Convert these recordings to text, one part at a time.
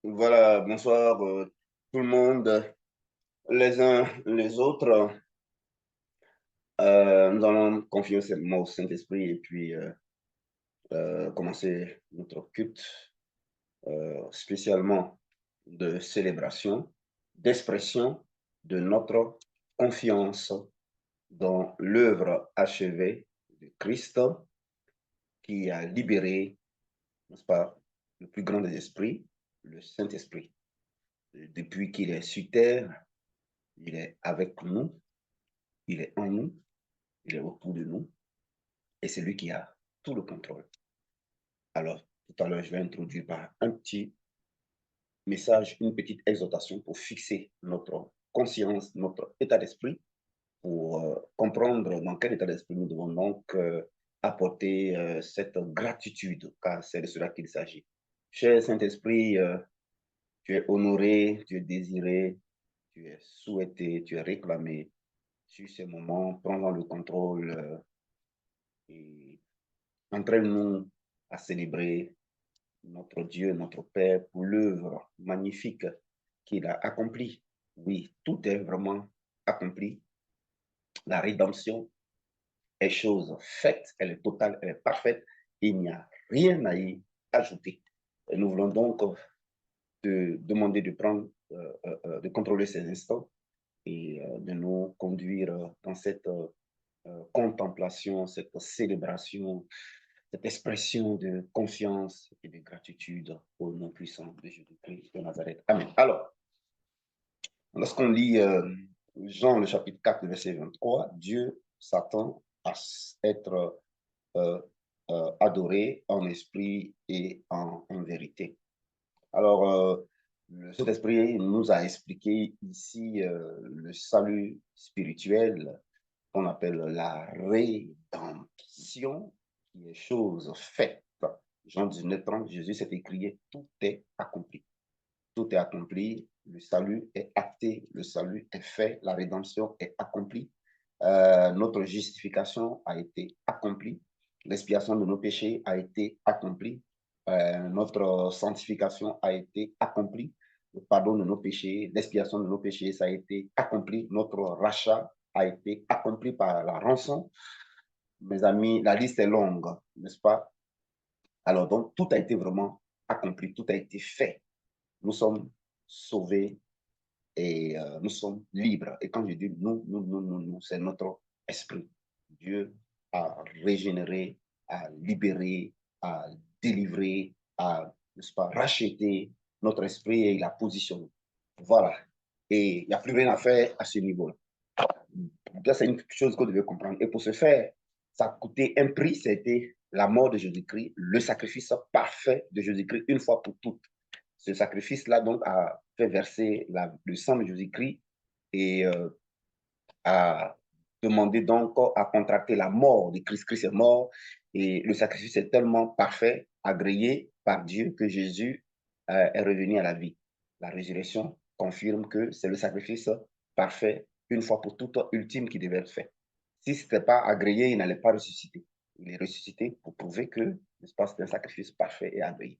Voilà, bonsoir tout le monde, les uns les autres. Nous allons confier ce mot au Saint-Esprit et puis commencer notre culte, spécialement de célébration, d'expression de notre confiance dans l'œuvre achevée de Christ qui a libéré, n'est-ce pas, le plus grand des esprits, le Saint-Esprit. Depuis qu'il est sur terre, il est avec nous, il est en nous, il est autour de nous, et c'est lui qui a tout le contrôle. Alors, tout à l'heure, je vais introduire par un petit message, une petite exhortation pour fixer notre conscience, notre état d'esprit, pour comprendre dans quel état d'esprit nous devons donc apporter cette gratitude, car c'est de cela qu'il s'agit. Cher Saint-Esprit, tu es honoré, tu es désiré, tu es souhaité, tu es réclamé. Sur ces moments, prends le contrôle et entraîne-nous à célébrer notre Dieu, notre Père, pour l'œuvre magnifique qu'il a accomplie. Oui, tout est vraiment accompli. La rédemption est chose faite, elle est totale, elle est parfaite. Il n'y a rien à y ajouter. Et nous voulons donc te demander de prendre, de contrôler ces instants et de nous conduire dans cette contemplation, cette célébration, cette expression de confiance et de gratitude au nom puissant de Jésus-Christ de Nazareth. Amen. Alors, lorsqu'on lit Jean, le chapitre 4, verset 23, Dieu s'attend à être adoré en esprit et en vérité. Alors, le Saint-Esprit nous a expliqué ici le salut spirituel qu'on appelle la rédemption, qui est chose faite. Jean 19, 30, Jésus s'est écrié, tout est accompli. Tout est accompli, le salut est acté, le salut est fait, la rédemption est accomplie, notre justification a été accomplie, l'expiation de nos péchés a été accomplie, notre sanctification a été accomplie, le pardon de nos péchés, l'expiation de nos péchés, ça a été accompli, notre rachat a été accompli par la rançon. Mes amis, la liste est longue, n'est-ce pas? Alors donc, tout a été vraiment accompli, tout a été fait. Nous sommes sauvés et nous sommes libres. Et quand je dis nous, c'est notre esprit. Dieu a régénéré, a libéré, a délivré, a, n'est-ce pas, racheté notre esprit et il a positionné. Voilà. Et il n'y a plus rien à faire à ce niveau-là. Ça, c'est une chose qu'on devait comprendre. Et pour ce faire, ça a coûté un prix, c'était la mort de Jésus-Christ, le sacrifice parfait de Jésus-Christ, une fois pour toutes. Ce sacrifice-là, donc, a fait verser le sang de Jésus-Christ et a demandé donc à contracter la mort de Christ. Christ est mort et le sacrifice est tellement parfait, agréé par Dieu que Jésus est revenu à la vie. La résurrection confirme que c'est le sacrifice parfait, une fois pour toutes, ultime qui devait être fait. Si ce n'était pas agréé, il n'allait pas ressusciter. Il est ressuscité pour prouver que, n'est-ce pas, c'est un sacrifice parfait et agréé.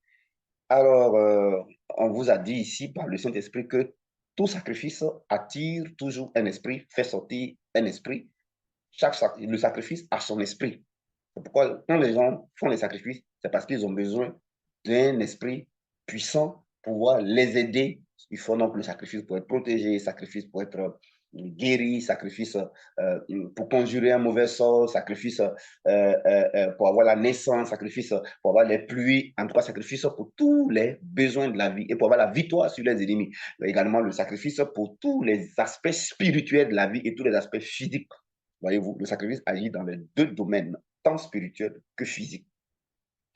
Alors, on vous a dit ici par le Saint-Esprit que tout sacrifice attire toujours un esprit, fait sortir un esprit. Le sacrifice a son esprit. C'est pourquoi quand les gens font les sacrifices, c'est parce qu'ils ont besoin d'un esprit puissant pour pouvoir les aider. Il faut donc le sacrifice pour être protégé, sacrifice pour être guéri, sacrifice pour conjurer un mauvais sort, sacrifice pour avoir la naissance, sacrifice pour avoir les pluies, en tout cas sacrifice pour tous les besoins de la vie et pour avoir la victoire sur les ennemis. Également le sacrifice pour tous les aspects spirituels de la vie et tous les aspects physiques. Voyez-vous, le sacrifice agit dans les deux domaines, tant spirituel que physique,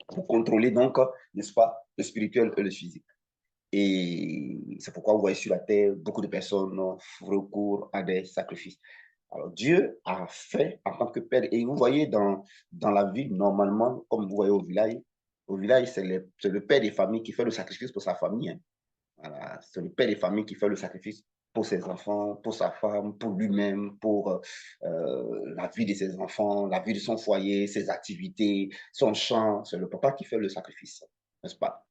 pour contrôler donc, n'est-ce pas, le spirituel et le physique. Et c'est pourquoi vous voyez sur la terre, beaucoup de personnes recourent à des sacrifices. Alors Dieu a fait en tant que Père, et vous voyez dans la vie, normalement, comme vous voyez au village, c'est le père des familles qui fait le sacrifice pour sa famille. Hein. Voilà, c'est le père des familles qui fait le sacrifice pour ses enfants, pour sa femme, pour lui-même, pour la vie de ses enfants, la vie de son foyer, ses activités, son champ. C'est le papa qui fait le sacrifice, n'est-ce pas?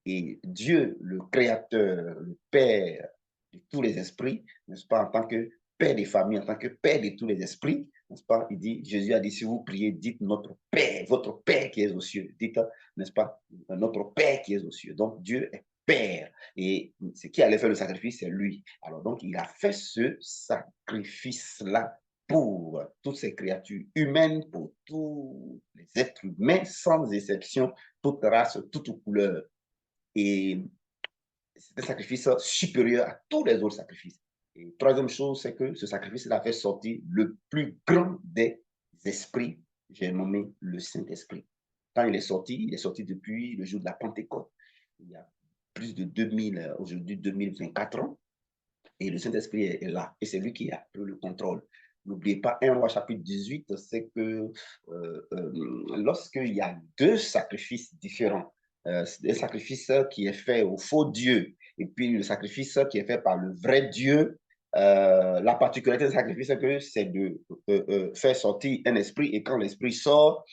Et Dieu, le Créateur, le Père de tous les esprits, n'est-ce pas, en tant que Père des familles, en tant que Père de tous les esprits, n'est-ce pas? Il dit, Jésus a dit, si vous priez, dites notre Père, votre Père qui est aux cieux. Dites, n'est-ce pas, notre Père qui est aux cieux. Donc Dieu est Père. Et ce qui allait faire le sacrifice, c'est lui. Alors donc, il a fait ce sacrifice-là pour toutes ces créatures humaines, pour tous les êtres humains, sans exception, toute race, toute couleur. Et c'est un sacrifice supérieur à tous les autres sacrifices. Et troisième chose, c'est que ce sacrifice a fait sortir le plus grand des esprits, j'ai nommé le Saint-Esprit. Quand il est sorti depuis le jour de la Pentecôte. Il y a plus de 2000, aujourd'hui 2024 ans, et le Saint-Esprit est là. Et c'est lui qui a pris le contrôle. N'oubliez pas, 1 Roi chapitre 18, c'est que lorsqu'il y a deux sacrifices différents, un sacrifice qui est fait au faux Dieu et puis le sacrifice qui est fait par le vrai Dieu, la particularité du sacrifice, c'est que c'est de faire sortir un esprit et quand l'esprit sort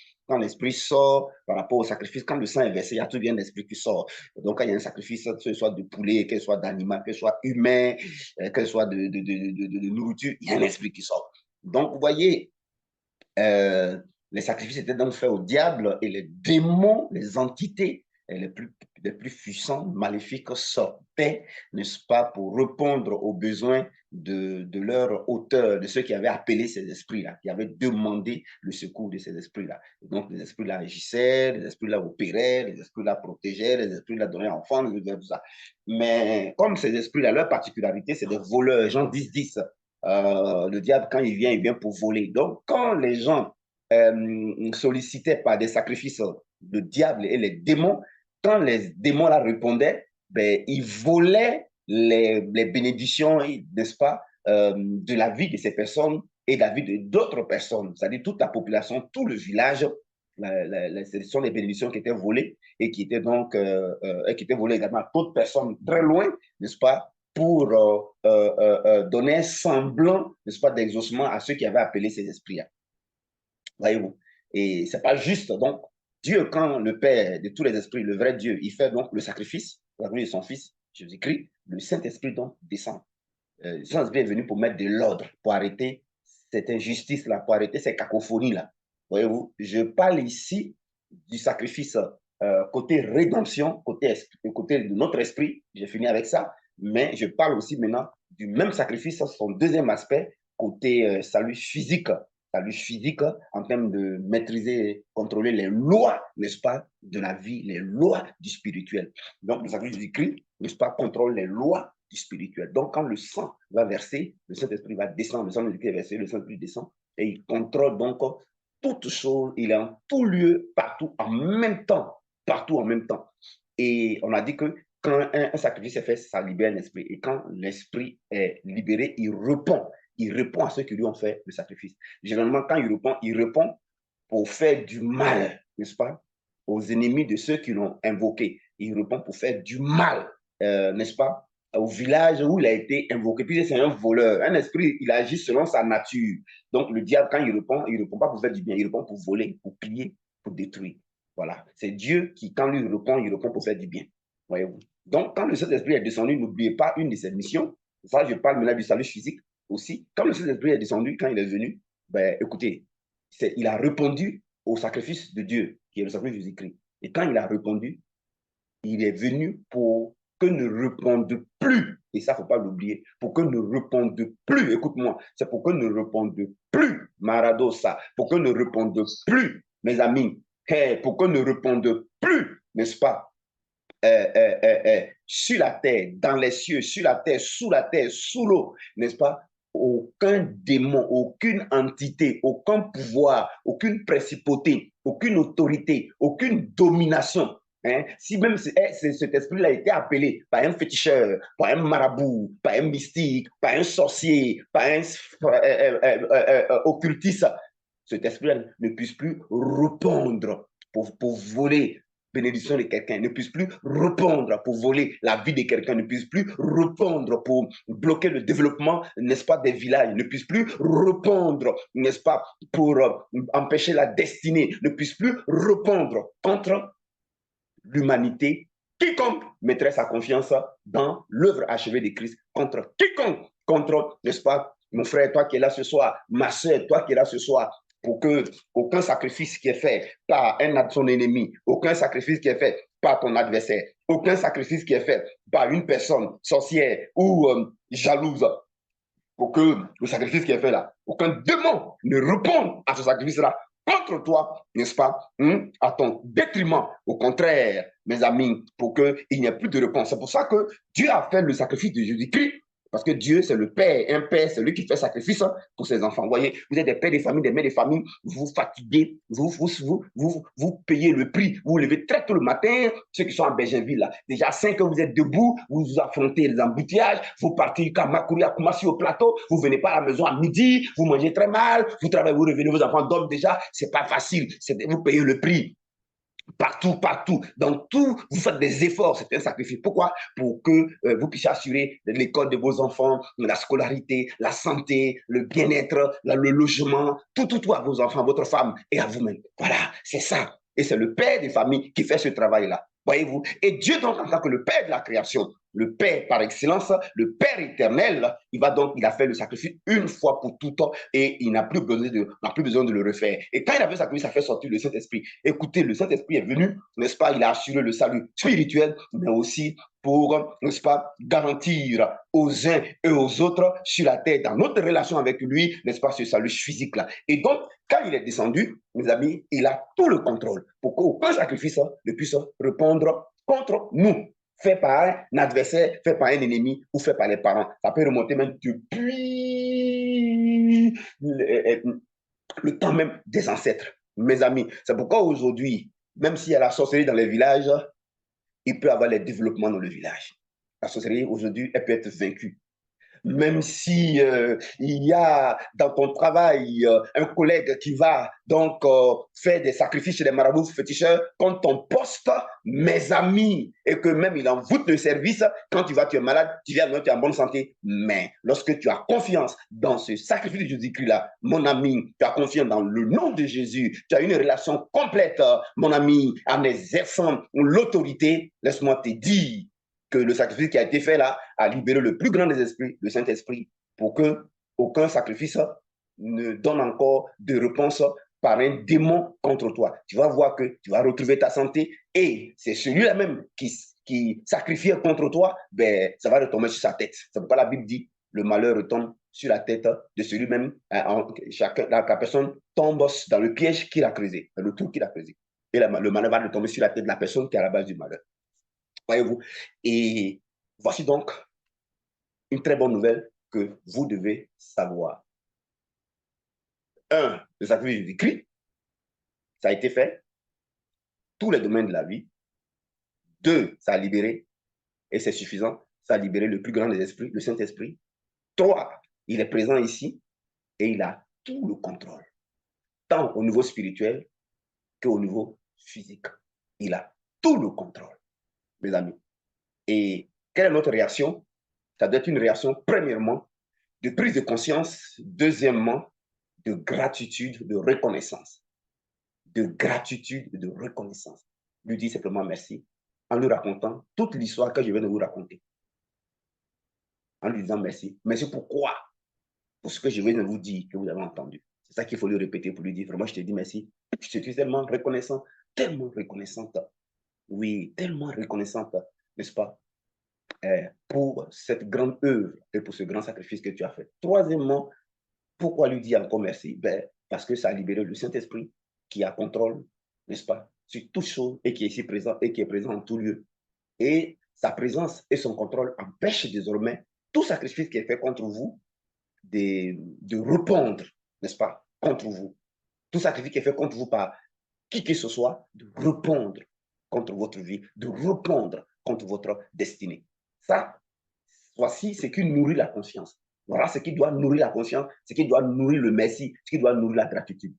par rapport au sacrifice, quand le sang est versé, il y a tout bien l'esprit qui sort. Donc, quand il y a un sacrifice, que ce soit de poulet, que ce soit d'animal, que ce soit humain, que ce soit de nourriture, il y a un esprit qui sort. Donc, vous voyez, les sacrifices étaient donc faits au diable et les démons, les entités les plus puissants, maléfiques sortaient, n'est-ce pas, pour répondre aux besoins de leur auteur, de ceux qui avaient appelé ces esprits-là, qui avaient demandé le secours de ces esprits-là. Donc, les esprits-là agissaient, les esprits-là opéraient, les esprits-là protégeaient, les esprits-là donnaient enfants, tout ça. Mais comme ces esprits-là, leur particularité, c'est des voleurs. Jean 10, le diable, quand il vient pour voler. Donc, quand les gens sollicitaient par des sacrifices le diable et les démons, quand les démons la répondaient, ben, ils volaient les bénédictions, n'est-ce pas, de la vie de ces personnes et de la vie d'autres personnes. C'est-à-dire toute la population, tout le village, ce sont les bénédictions qui étaient volées et qui étaient donc qui étaient volées également à d'autres personnes très loin, n'est-ce pas, pour donner un semblant, n'est-ce pas, d'exaucement à ceux qui avaient appelé ces esprits-là. Voyez-vous? Et c'est pas juste. Donc, Dieu, quand le Père de tous les esprits, le vrai Dieu, il fait donc le sacrifice, la vie de son Fils, Jésus-Christ, le Saint-Esprit donc descend. Le Saint-Esprit est venu pour mettre de l'ordre, pour arrêter cette injustice-là, pour arrêter ces cacophonies-là. Voyez-vous? Je parle ici du sacrifice côté rédemption, côté de notre esprit. J'ai fini avec ça. Mais je parle aussi maintenant du même sacrifice, son deuxième aspect, côté salut physique en termes de maîtriser, contrôler les lois, n'est-ce pas, de la vie, les lois du spirituel. Donc, le sacrifice du Christ, n'est-ce pas, contrôle les lois du spirituel. Donc, quand le sang va verser, le Saint-Esprit va descendre, le sang de Christ est versé, le Saint-Esprit descend, et il contrôle donc toute chose, il est en tout lieu, partout en même temps. Et on a dit que quand un sacrifice est fait, ça libère l'esprit. Et quand l'esprit est libéré, il répond à ceux qui lui ont fait le sacrifice. Généralement, quand il répond pour faire du mal, n'est-ce pas, aux ennemis de ceux qui l'ont invoqué. Il répond pour faire du mal, n'est-ce pas, au village où il a été invoqué. Puis c'est un voleur. Un esprit, il agit selon sa nature. Donc le diable, quand il répond pas pour faire du bien, il répond pour voler, pour piller, pour détruire. Voilà. C'est Dieu qui, quand lui il répond pour faire du bien. Voyez-vous. Donc, quand le Saint-Esprit est descendu, n'oubliez pas une de ses missions. Ça, je parle maintenant du salut physique aussi. Quand le Saint-Esprit est descendu, quand il est venu, ben, écoutez, il a répondu au sacrifice de Dieu, qui est le sacrifice de Jésus-Christ. Et quand il a répondu, il est venu pour que ne réponde plus, et ça, il ne faut pas l'oublier, pour que ne réponde plus, écoute-moi, c'est pour que ne réponde plus, Maradosa, pour que ne réponde plus, mes amis, pour que ne réponde plus, n'est-ce pas, sur la terre, dans les cieux, sur la terre, sous l'eau, n'est-ce pas? Aucun démon, aucune entité, aucun pouvoir, aucune principauté, aucune autorité, aucune domination. Hein? Si même cet esprit-là a été appelé par un féticheur, par un marabout, par un mystique, par un sorcier, par un occultiste, cet esprit-là ne puisse plus répondre pour voler, bénédiction de quelqu'un, ne puisse plus répondre pour voler la vie de quelqu'un, ne puisse plus répondre pour bloquer le développement, n'est-ce pas, des villages, ne puisse plus répondre, n'est-ce pas, pour empêcher la destinée, ne puisse plus répondre contre l'humanité. Quiconque mettrait sa confiance dans l'œuvre achevée de Christ, contre quiconque, contre, n'est-ce pas, mon frère, toi qui es là ce soir, ma soeur, toi qui es là ce soir, pour que aucun sacrifice qui est fait par son ennemi, aucun sacrifice qui est fait par ton adversaire, aucun sacrifice qui est fait par une personne sorcière ou jalouse, pour que le sacrifice qui est fait là, aucun démon ne réponde à ce sacrifice-là contre toi, n'est-ce pas, à ton détriment. Au contraire, mes amis, pour qu'il n'y ait plus de réponse. C'est pour ça que Dieu a fait le sacrifice de Jésus-Christ. Parce que Dieu, c'est le Père. Un Père, c'est lui qui fait sacrifice pour ses enfants. Vous voyez, vous êtes des pères de famille, des mères de famille, vous vous fatiguez, vous payez le prix, vous vous levez très tôt le matin, ceux qui sont à Bergenville, là, déjà à 5 heures, vous êtes debout, vous affrontez les embouteillages, vous partez à Makuri, à Koumassi au plateau, vous venez pas à la maison à midi, vous mangez très mal, vous travaillez, vous revenez, vos enfants dorment déjà, c'est pas facile, vous payez le prix. Partout, partout, dans tout, vous faites des efforts, c'est un sacrifice. Pourquoi? Pour que vous puissiez assurer l'école de vos enfants, la scolarité, la santé, le bien-être, le logement, tout à vos enfants, à votre femme et à vous-même. Voilà, c'est ça. Et c'est le père des familles qui fait ce travail-là. Voyez-vous? Et Dieu, donc, en tant que le père de la création, le Père par excellence, le Père éternel, il a fait le sacrifice une fois pour toutes et il n'a plus besoin de le refaire. Et quand il a fait le sacrifice, ça fait sortir le Saint-Esprit. Écoutez, le Saint-Esprit est venu, n'est-ce pas, il a assuré le salut spirituel, mais aussi pour, n'est-ce pas, garantir aux uns et aux autres sur la terre, dans notre relation avec lui, n'est-ce pas, ce salut physique-là. Et donc, quand il est descendu, mes amis, il a tout le contrôle pour qu'aucun sacrifice ne puisse répondre contre nous, fait par un adversaire, fait par un ennemi ou fait par les parents. Ça peut remonter même depuis le temps même des ancêtres, mes amis. C'est pourquoi aujourd'hui, même s'il y a la sorcellerie dans les villages, il peut y avoir les développements dans le village. La sorcellerie, aujourd'hui, elle peut être vaincue. Même si il y a dans ton travail un collègue qui va donc faire des sacrifices chez les marabouts féticheurs contre ton poste, mes amis, et que même il envoûte le service, quand tu vas, tu es malade, tu viens, tu es en bonne santé. Mais lorsque tu as confiance dans ce sacrifice de Jésus-Christ-là, mon ami, tu as confiance dans le nom de Jésus, tu as une relation complète, mon ami, en exerçant l'autorité, laisse-moi te dire que le sacrifice qui a été fait là a libéré le plus grand des esprits, le Saint-Esprit, pour que aucun sacrifice ne donne encore de réponse par un démon contre toi. Tu vas voir que tu vas retrouver ta santé et c'est celui-là même qui sacrifie contre toi, ben, ça va retomber sur sa tête. C'est pourquoi la Bible dit le malheur retombe sur la tête de celui-même. La personne tombe dans le piège qu'il a creusé, dans le trou qu'il a creusé. Et le malheur va retomber sur la tête de la personne qui est à la base du malheur. Voyez-vous? Et voici donc une très bonne nouvelle que vous devez savoir. Un, le sacrifice de Jésus-Christ, ça a été fait, tous les domaines de la vie. Deux, ça a libéré, et c'est suffisant, ça a libéré le plus grand des esprits, le Saint-Esprit. Trois, il est présent ici et il a tout le contrôle, tant au niveau spirituel qu'au niveau physique. Il a tout le contrôle, mes amis. Et quelle est notre réaction? Ça doit être une réaction, premièrement, de prise de conscience, deuxièmement, de gratitude, de reconnaissance. De gratitude et de reconnaissance. Lui dit simplement merci en lui racontant toute l'histoire que je viens de vous raconter. En lui disant merci. Merci pourquoi? Pour ce que je viens de vous dire, que vous avez entendu. C'est ça qu'il faut lui répéter pour lui dire vraiment, je te dis merci. Je suis tellement reconnaissant, tellement reconnaissante. Oui, tellement reconnaissante, n'est-ce pas? Pour cette grande œuvre et pour ce grand sacrifice que tu as fait. Troisièmement, pourquoi lui dire encore merci? Ben, parce que ça a libéré le Saint-Esprit qui a contrôle, n'est-ce pas, sur toute chose et qui est ici présent et qui est présent en tout lieu. Et sa présence et son contrôle empêchent désormais tout sacrifice qui est fait contre vous de répondre, n'est-ce pas, contre vous. Tout sacrifice qui est fait contre vous par qui que ce soit, de répondre contre votre vie, de répondre contre votre destinée. Ça, voici ce qui nourrit la conscience. Voilà ce qui doit nourrir la conscience, ce qui doit nourrir le merci, ce qui doit nourrir la gratitude.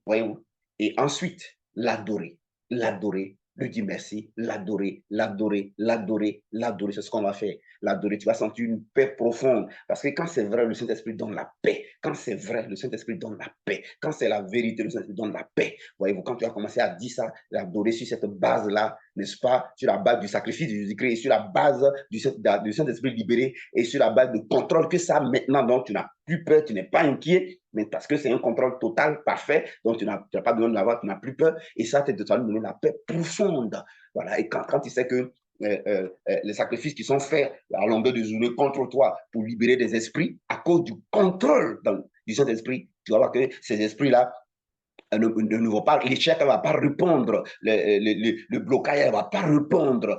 Voyez-vous? Et ensuite, l'adorer. l'adorer, lui dire merci, l'adorer, l'adorer, l'adorer, l'adorer. C'est ce qu'on va faire. L'adorer, tu vas sentir une paix profonde. Parce que quand c'est vrai, le Saint-Esprit donne la paix. Quand c'est vrai, le Saint-Esprit donne la paix. Quand c'est la vérité, le Saint-Esprit donne la paix. Voyez-vous, quand tu as commencé à dire ça, l'adorer sur cette base-là, n'est-ce pas, sur la base du sacrifice de Jésus-Christ, sur la base du Saint-Esprit libéré et sur la base du contrôle que ça maintenant, donc tu n'as plus peur, tu n'es pas inquiet, mais parce que c'est un contrôle total, parfait, donc tu n'as pas besoin de l'avoir, tu n'as plus peur, et ça te donner la paix profonde. Voilà, et quand tu sais que les sacrifices qui sont faits à longueur de journée contre toi pour libérer des esprits, à cause du contrôle du Saint-Esprit, tu vas voir que ces esprits-là ne vont pas, l'échec ne va pas répondre, le blocage ne va pas répondre,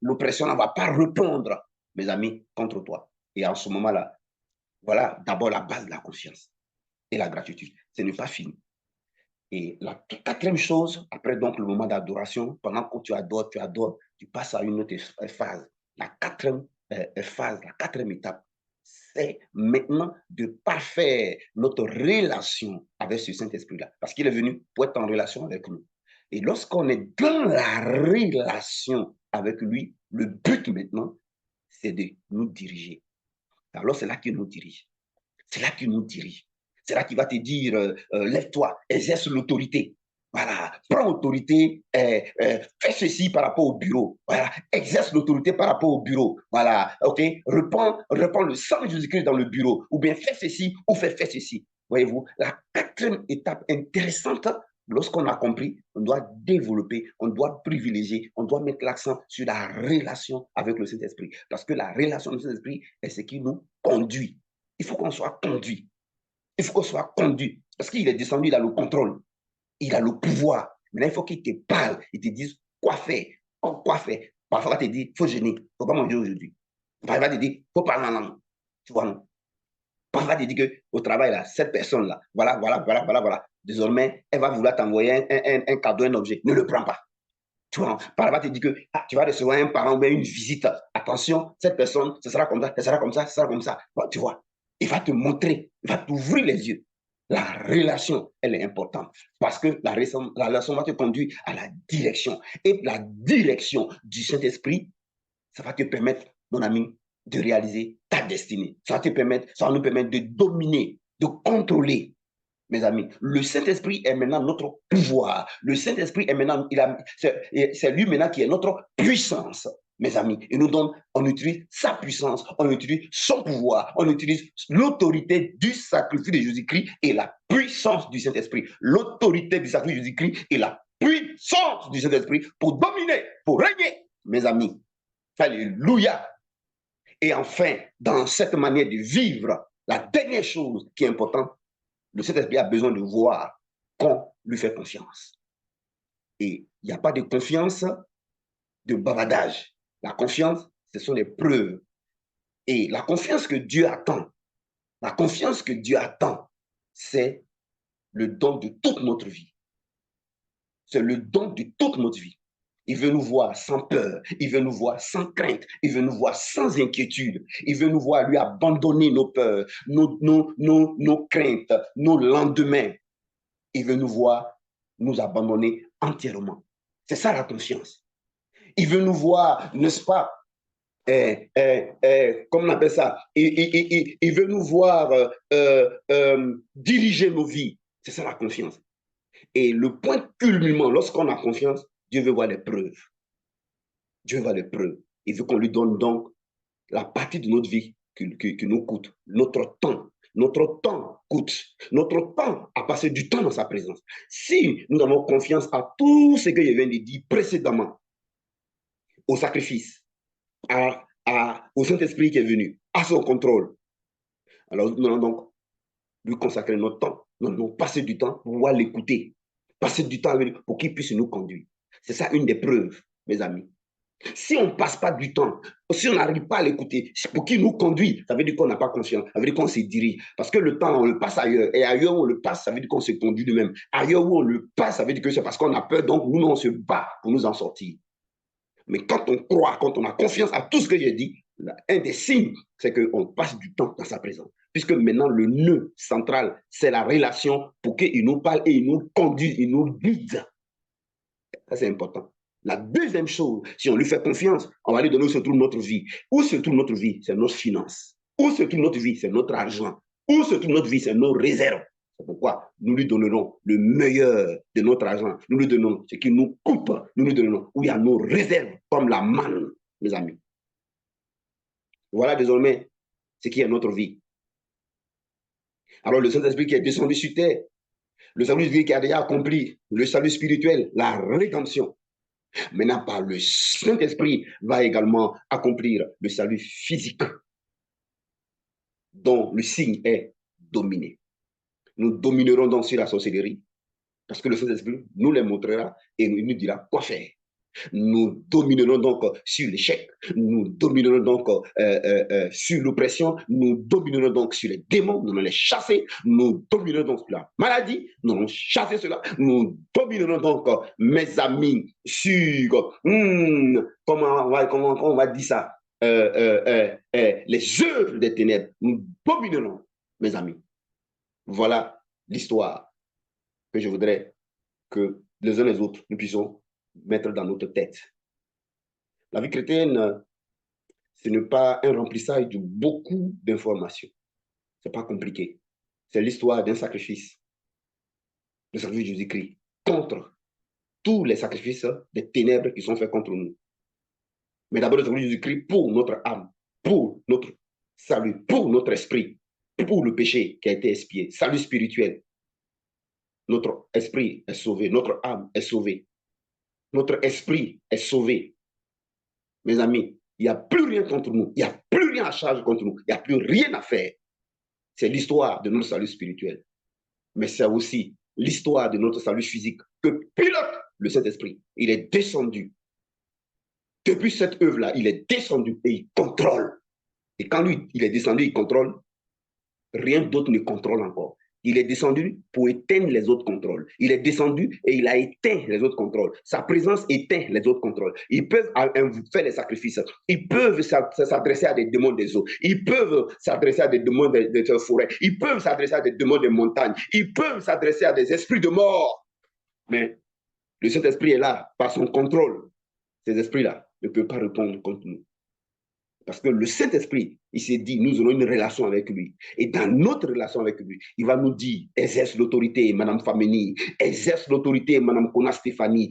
l'oppression ne va pas répondre, mes amis, contre toi. Et en ce moment-là, voilà d'abord la base de la confiance et la gratitude. Ce n'est pas fini. Et la quatrième chose, après donc le moment d'adoration, pendant que tu adores, tu passes à une autre phase. La quatrième phase, la quatrième étape, c'est maintenant de parfaire notre relation avec ce Saint-Esprit-là. Parce qu'il est venu pour être en relation avec nous. Et lorsqu'on est dans la relation avec lui, le but maintenant, c'est de nous diriger. Alors c'est là qu'il nous dirige. C'est là qu'il nous dirige. C'est là qu'il va te dire, lève-toi, exerce l'autorité. Voilà, prends autorité, fais ceci par rapport au bureau. Voilà, exerce l'autorité par rapport au bureau. Voilà, ok, reprends le sang de Jésus-Christ dans le bureau. Ou bien fais ceci, ou fais ceci. Voyez-vous, la quatrième étape intéressante, lorsqu'on a compris, on doit développer, on doit privilégier, on doit mettre l'accent sur la relation avec le Saint-Esprit. Parce que la relation avec le Saint-Esprit est ce qui nous conduit. Il faut qu'on soit conduit. Il faut qu'on soit conduit. Parce qu'il est descendu, il a le contrôle. Il a le pouvoir. Maintenant, il faut qu'il te parle. Il te dise quoi faire. Quoi faire. Parfois, il va te dire, il faut jeûner. Il ne faut pas manger aujourd'hui. Parfois, il va te dire, il faut parler en langue. Tu vois, non? Parfois, il va te dire qu'au travail, là, cette personne-là, voilà. Désormais, elle va vouloir t'envoyer un cadeau, un objet. Ne le prends pas. Tu vois, par là, tu dis que tu vas recevoir un parent ou une visite. Attention, cette personne, ce sera comme ça, ce sera comme ça, ce sera comme ça. Bon, tu vois, il va te montrer, il va t'ouvrir les yeux. La relation, elle est importante parce que la relation va te conduire à la direction. Et la direction du Saint-Esprit, ça va te permettre, mon ami, de réaliser ta destinée. Ça va nous permettre de dominer, de contrôler. Mes amis, le Saint-Esprit est maintenant notre pouvoir. Le Saint-Esprit est maintenant, c'est lui maintenant qui est notre puissance, mes amis. Et nous donne, on utilise sa puissance, on utilise son pouvoir, on utilise l'autorité du sacrifice de Jésus-Christ et la puissance du Saint-Esprit. L'autorité du sacrifice de Jésus-Christ et la puissance du Saint-Esprit pour dominer, pour régner, mes amis. Alléluia. Et enfin, dans cette manière de vivre, la dernière chose qui est importante, le Saint-Esprit a besoin de voir qu'on lui fait confiance. Et il n'y a pas de confiance de bavardage. La confiance, ce sont les preuves. Et la confiance que Dieu attend, c'est le don de toute notre vie. C'est le don de toute notre vie. Il veut nous voir sans peur, il veut nous voir sans crainte, il veut nous voir sans inquiétude, il veut nous voir lui abandonner nos peurs, nos craintes, nos lendemains. Il veut nous voir nous abandonner entièrement. C'est ça la confiance. Il veut nous voir, n'est-ce pas, comment on appelle ça, il veut nous voir diriger nos vies. C'est ça la confiance. Et le point culminant, lorsqu'on a confiance, Dieu veut voir les preuves. Dieu veut voir les preuves. Il veut qu'on lui donne donc la partie de notre vie qui nous coûte, notre temps. Notre temps coûte. Notre temps à passer du temps dans sa présence. Si nous avons confiance à tout ce que je viens de dire précédemment, au sacrifice, au Saint-Esprit qui est venu, à son contrôle, alors nous allons donc lui consacrer notre temps. Nous allons passer du temps pour pouvoir l'écouter. Passer du temps avec lui pour qu'il puisse nous conduire. C'est ça une des preuves, mes amis. Si on ne passe pas du temps, si on n'arrive pas à l'écouter, pour qu'il nous conduit, ça veut dire qu'on n'a pas confiance, ça veut dire qu'on se dirige. Parce que le temps, on le passe ailleurs. Et ailleurs où on le passe, ça veut dire qu'on se conduit de même. Ailleurs où on le passe, ça veut dire que c'est parce qu'on a peur, donc nous, on se bat pour nous en sortir. Mais quand on croit, quand on a confiance à tout ce que j'ai dit, un des signes, c'est qu'on passe du temps dans sa présence. Puisque maintenant, le nœud central, c'est la relation pour qu'il nous parle et il nous conduise, il nous guide. Ça, c'est important. La deuxième chose, si on lui fait confiance, on va lui donner où se trouve notre vie. Où se trouve notre vie? C'est nos finances. Où se trouve notre vie? C'est notre argent. Où se trouve notre vie? C'est nos réserves. C'est pourquoi nous lui donnerons le meilleur de notre argent. Nous lui donnons ce qui nous coupe. Nous lui donnons où il y a nos réserves, comme la manne, mes amis. Voilà désormais ce qui est notre vie. Alors le Saint-Esprit qui est descendu sur terre, le salut qui a déjà accompli, le salut spirituel, la rédemption. Maintenant, par le Saint-Esprit, va également accomplir le salut physique, dont le signe est dominé. Nous dominerons donc sur la sorcellerie, parce que le Saint-Esprit nous les montrera et nous dira quoi faire. Nous dominerons donc sur l'échec, nous dominerons donc sur l'oppression, nous dominerons donc sur les démons, nous allons les chasser, nous dominerons donc sur la maladie, nous allons chasser cela, nous dominerons donc, mes amis, sur, comment on va dire ça, les œuvres des ténèbres, nous dominerons, mes amis. Voilà l'histoire que je voudrais que les uns les autres, nous puissions mettre dans notre tête. La vie chrétienne, ce n'est pas un remplissage de beaucoup d'informations. Ce n'est pas compliqué. C'est l'histoire d'un sacrifice. Le sacrifice de Jésus-Christ contre tous les sacrifices des ténèbres qui sont faits contre nous. Mais d'abord, le sacrifice de Jésus-Christ pour notre âme, pour notre salut, pour notre esprit, pour le péché qui a été expié, salut spirituel. Notre esprit est sauvé, notre âme est sauvée. Notre esprit est sauvé. Mes amis, il n'y a plus rien contre nous. Il n'y a plus rien à charge contre nous. Il n'y a plus rien à faire. C'est l'histoire de notre salut spirituel. Mais c'est aussi l'histoire de notre salut physique que pilote le Saint-Esprit. Il est descendu. Depuis cette œuvre-là, il est descendu et il contrôle. Et quand lui, il est descendu, il contrôle, rien d'autre ne contrôle encore. Il est descendu pour éteindre les autres contrôles. Il est descendu et il a éteint les autres contrôles. Sa présence éteint les autres contrôles. Ils peuvent faire les sacrifices. Ils peuvent s'adresser à des démons des eaux. Ils peuvent s'adresser à des démons des forêts. Ils peuvent s'adresser à des démons des montagnes. Ils peuvent s'adresser à des esprits de mort. Mais le Saint-Esprit est là par son contrôle. Ces esprits-là ne peuvent pas répondre contre nous. Parce que le Saint-Esprit, il s'est dit, nous aurons une relation avec lui. Et dans notre relation avec lui, il va nous dire, exerce l'autorité, Madame Fameni, exerce l'autorité, Madame Kona Stéphanie,